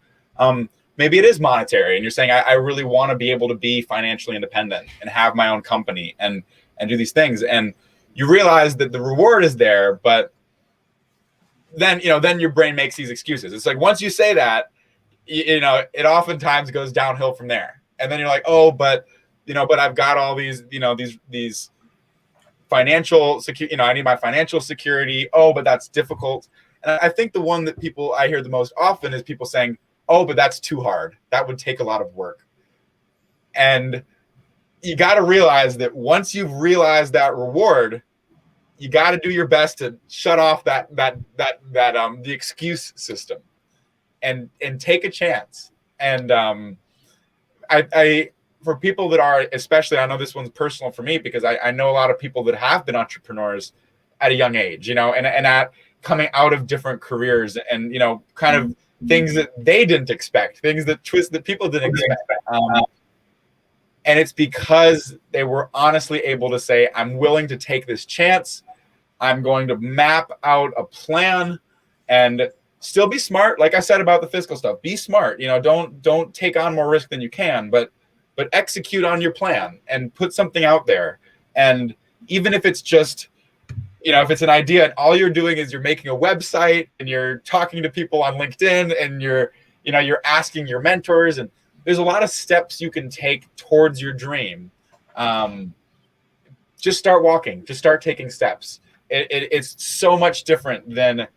Maybe it is monetary and you're saying, I really want to be able to be financially independent and have my own company and do these things. And you realize that the reward is there, but then your brain makes these excuses. It's like, once you say that, it oftentimes goes downhill from there. And then you're like, oh, but I've got all these, these financial security, I need my financial security. Oh, but that's difficult. And I think the one that I hear the most often is people saying, oh, but that's too hard. That would take a lot of work. And you got to realize that once you've realized that reward, you got to do your best to shut off the excuse system and take a chance. And I for people that are, especially, I know this one's personal for me because I know a lot of people that have been entrepreneurs at a young age, and at coming out of different careers and, kind of things that they didn't expect, things that people didn't expect. And it's because they were honestly able to say, I'm willing to take this chance. I'm going to map out a plan and still be smart. Like I said about the fiscal stuff, be smart. Don't take on more risk than you can, but execute on your plan and put something out there. And even if it's just, if it's an idea and all you're doing is you're making a website and you're talking to people on LinkedIn and you're asking your mentors, and there's a lot of steps you can take towards your dream. Just start walking, just start taking steps. It's so much different than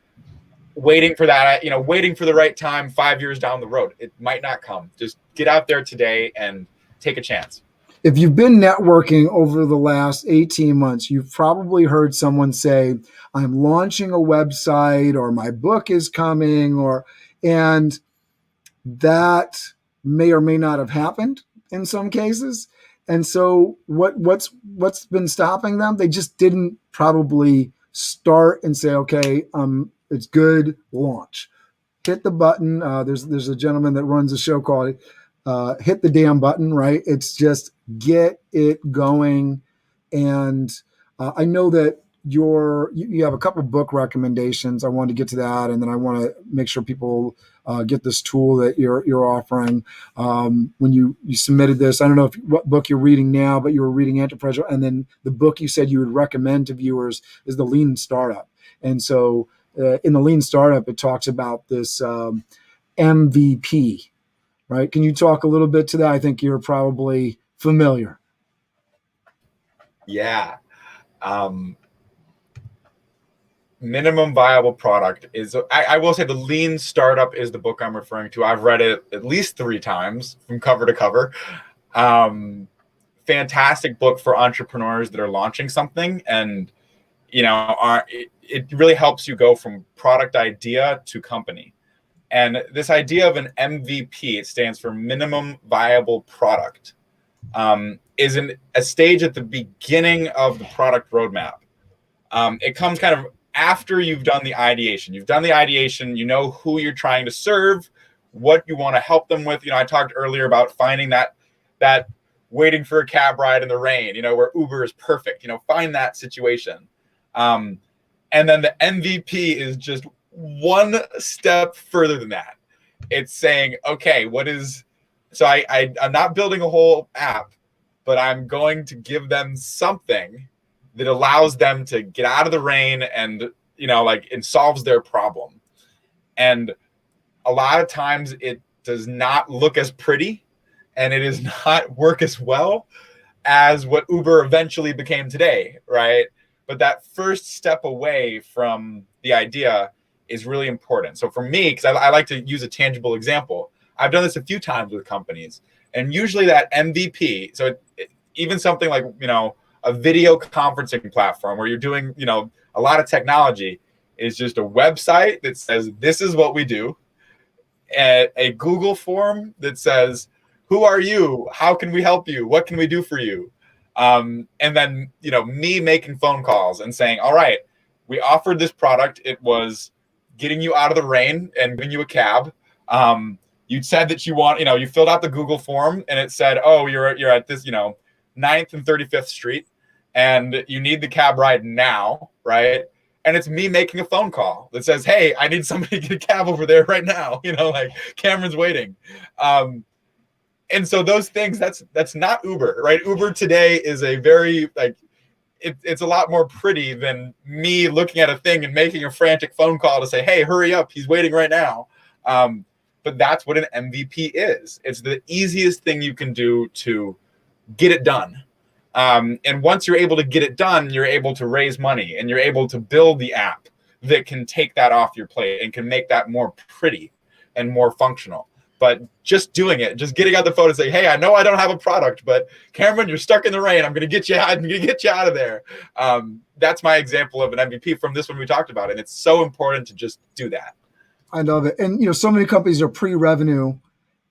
waiting for that, waiting for the right time 5 years down the road. It might not come. Just get out there today and take a chance. If you've been networking over the last 18 months, you've probably heard someone say, I'm launching a website, or my book is coming, and that may or may not have happened in some cases. And so what's been stopping them? They just didn't probably start and say, okay, it's good, launch. Hit the button. There's a gentleman that runs a show called Hit the Damn Button, right? It's just get it going. And I know that you have a couple book recommendations. I wanted to get to that, and then I want to make sure people get this tool that you're offering. When you submitted this, I don't know what book you're reading now, but you were reading Entrepreneurship, and then the book you said you would recommend to viewers is the Lean Startup. And so in the Lean Startup, it talks about this MVP, right? Can you talk a little bit to that? I think you're probably familiar. Yeah. Minimum viable product is, I will say the Lean Startup is the book I'm referring to. I've read it at least 3 times from cover to cover. Fantastic book for entrepreneurs that are launching something, and it really helps you go from product idea to company. And this idea of an MVP, it stands for minimum viable product, is a stage at the beginning of the product roadmap. It comes kind of after you've done the ideation. You've done the ideation, you know who you're trying to serve, what you want to help them with. I talked earlier about finding that waiting for a cab ride in the rain, where Uber is perfect. Find that situation. And then the MVP is just one step further than that. It's saying, okay, I'm not building a whole app, but I'm going to give them something that allows them to get out of the rain and, and solves their problem. And a lot of times it does not look as pretty and it does not work as well as what Uber eventually became today, right? But that first step away from the idea is really important. So for me, because I like to use a tangible example, I've done this a few times with companies, and usually that MVP, so even something like, a video conferencing platform where you're doing, a lot of technology, is just a website that says, this is what we do, a Google form that says, who are you? How can we help you? What can we do for you? And then, me making phone calls and saying, all right, we offered this product. It was getting you out of the rain and giving you a cab. You said that you filled out the Google form and it said, oh, you're at this, 9th and 35th Street and you need the cab ride now, right? And it's me making a phone call that says, hey, I need somebody to get a cab over there right now. Cameron's waiting. And so those things, that's not Uber, right? Uber today is a very, it's a lot more pretty than me looking at a thing and making a frantic phone call to say, hey, hurry up, he's waiting right now. But that's what an MVP is. It's the easiest thing you can do to get it done. And once you're able to get it done, you're able to raise money and you're able to build the app that can take that off your plate and can make that more pretty and more functional. But just doing it, just getting out the phone and saying, hey, I know I don't have a product, but Cameron, you're stuck in the rain. I'm going to get you out. I'm going to get you out of there. That's my example of an MVP from this one we talked about. And it's so important to just do that. I love it. And, so many companies are pre-revenue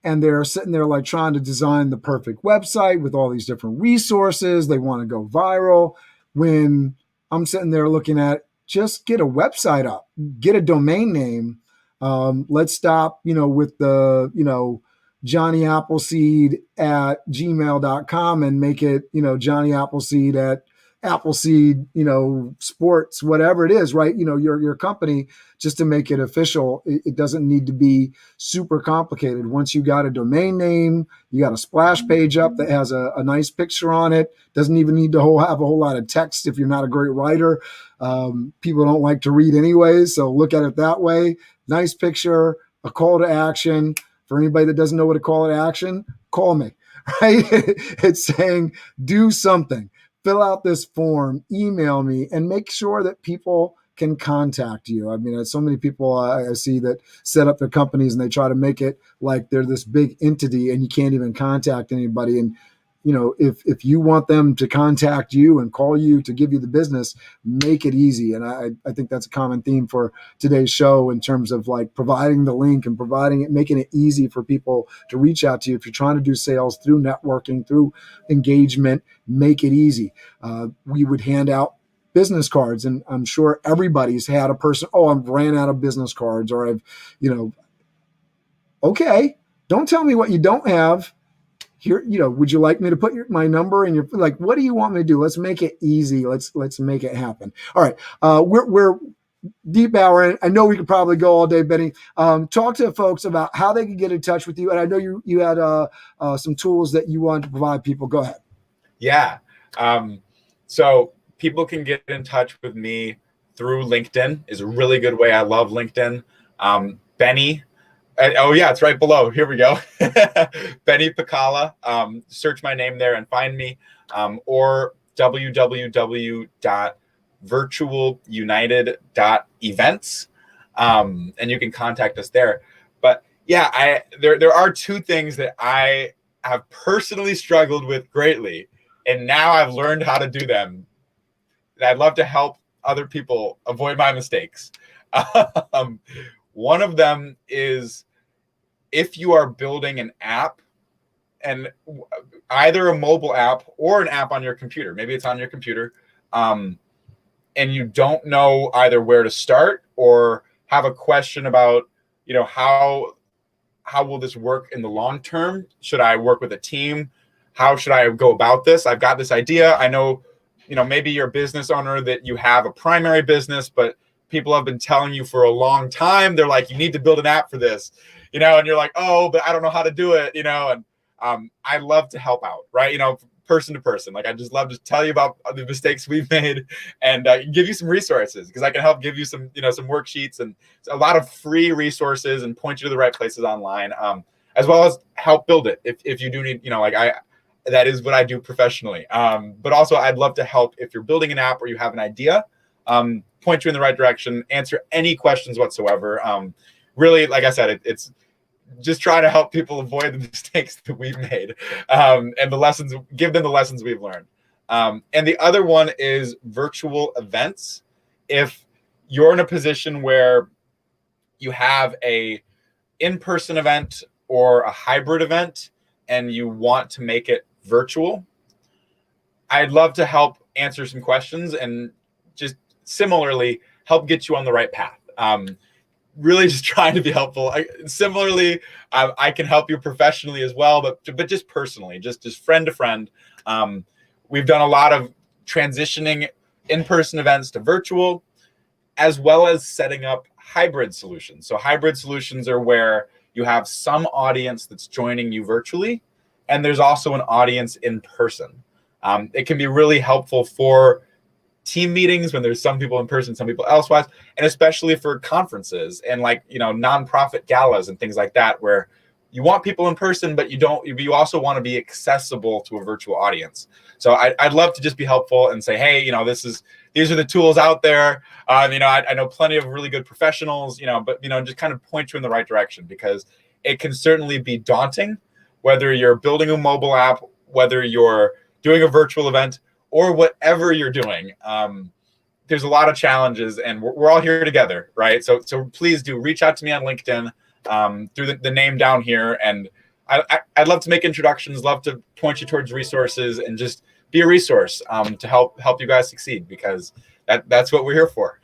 and they're sitting there like trying to design the perfect website with all these different resources. They want to go viral. When I'm sitting there looking at, just get a website up, get a domain name. Let's stop, with the, Johnny Appleseed at gmail.com and make it, Johnny Appleseed at Appleseed, sports, whatever it is, right? Your company, just to make it official. It doesn't need to be super complicated. Once you got a domain name, you got a splash page up that has a nice picture on it. Doesn't even need to have a whole lot of text if you're not a great writer. People don't like to read anyways, so look at it that way. Nice picture, a call to action. For anybody that doesn't know what a call to action, call me, right? It's saying, do something. Fill out this form, email me, and make sure that people can contact you. I mean, so many people I see that set up their companies and they try to make it like they're this big entity and you can't even contact anybody. And, if you want them to contact you and call you to give you the business, make it easy. And I think that's a common theme for today's show in terms of like providing the link and making it easy for people to reach out to you. If you're trying to do sales through networking, through engagement, make it easy. We would hand out business cards, and I'm sure everybody's had a person, oh, I've ran out of business cards, or I've, okay, don't tell me what you don't have. Here, would you like me to put my number in your, like, what do you want me to do? Let's make it easy. Let's make it happen. All right. We're deep hour. I know we could probably go all day, Benny. Talk to folks about how they can get in touch with you. And I know you had some tools that you wanted to provide people. Go ahead. Yeah. So people can get in touch with me through LinkedIn is a really good way. I love LinkedIn. Benny. Oh yeah, it's right below. Here we go. Benny Pekala. Search my name there and find me. Or www.virtualunited.events. And you can contact us there. But yeah, there are two things that I have personally struggled with greatly. And now I've learned how to do them. And I'd love to help other people avoid my mistakes. One of them is, if you are building an app, and either a mobile app or an app on your computer, maybe it's on your computer, and you don't know either where to start or have a question about, how how will this work in the long term? Should I work with a team? How should I go about this? I've got this idea. I know, maybe you're a business owner that you have a primary business, but people have been telling you for a long time, they're like, you need to build an app for this, and you're like, oh, but I don't know how to do it, and I love to help out, right? Person to person. Like, I just love to tell you about the mistakes we've made and give you some resources, because I can help give you some, some worksheets and a lot of free resources and point you to the right places online, as well as help build it. If you do need, that is what I do professionally. But also I'd love to help if you're building an app or you have an idea, point you in the right direction, answer any questions whatsoever. Really, like I said, it's just try to help people avoid the mistakes that we've made, and give them the lessons we've learned. And the other one is virtual events. If you're in a position where you have a in-person event or a hybrid event and you want to make it virtual, I'd love to help answer some questions and just similarly help get you on the right path. Really just trying to be helpful. Similarly, I can help you professionally as well, but just personally, just friend to friend. We've done a lot of transitioning in-person events to virtual, as well as setting up hybrid solutions. So hybrid solutions are where you have some audience that's joining you virtually, and there's also an audience in person. It can be really helpful for team meetings when there's some people in person, some people elsewise, and especially for conferences and nonprofit galas and things like that, where you want people in person, but you also want to be accessible to a virtual audience. So I'd love to just be helpful and say, hey, these are the tools out there. I know plenty of really good professionals, but just kind of point you in the right direction, because it can certainly be daunting, whether you're building a mobile app, whether you're doing a virtual event, or whatever you're doing. There's a lot of challenges, and we're all here together, right? So please do reach out to me on LinkedIn through the name down here, and I'd love to make introductions, love to point you towards resources, and just be a resource to help you guys succeed, because that's what we're here for.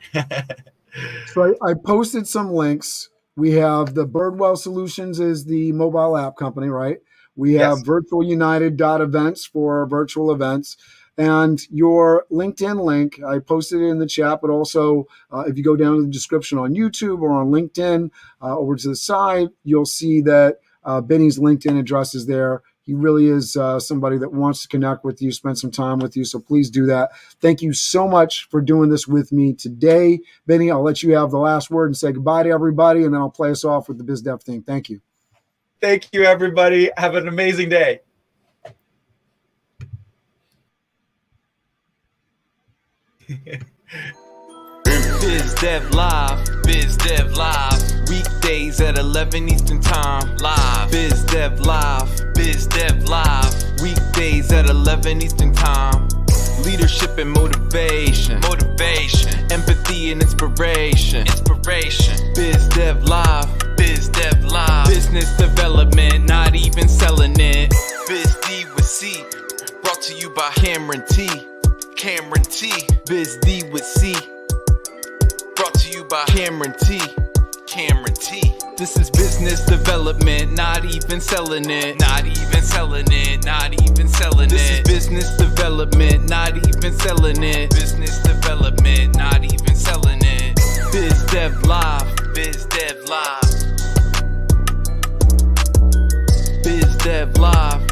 So I posted some links. We have the Birdwell Solutions is the mobile app company, right? We have virtualunited.events for virtual events. And your LinkedIn link, I posted it in the chat, but also if you go down to the description on YouTube or on LinkedIn, over to the side, you'll see that Benny's LinkedIn address is there. He really is somebody that wants to connect with you, spend some time with you. So please do that. Thank you so much for doing this with me today. Benny, I'll let you have the last word and say goodbye to everybody, and then I'll play us off with the BizDev theme. Thank you. Thank you, everybody. Have an amazing day. BizDev Live, weekdays at 11 Eastern Time, live. BizDev Live, weekdays at 11 Eastern Time. Leadership and motivation, empathy and inspiration. BizDev Live, business development, not even selling it. BizD with C, brought to you by Cameron T. BizD with C, brought to you by Cameron T. This is business development, not even selling it. This is business development, not even selling it. BizDev Live. BizDev Live.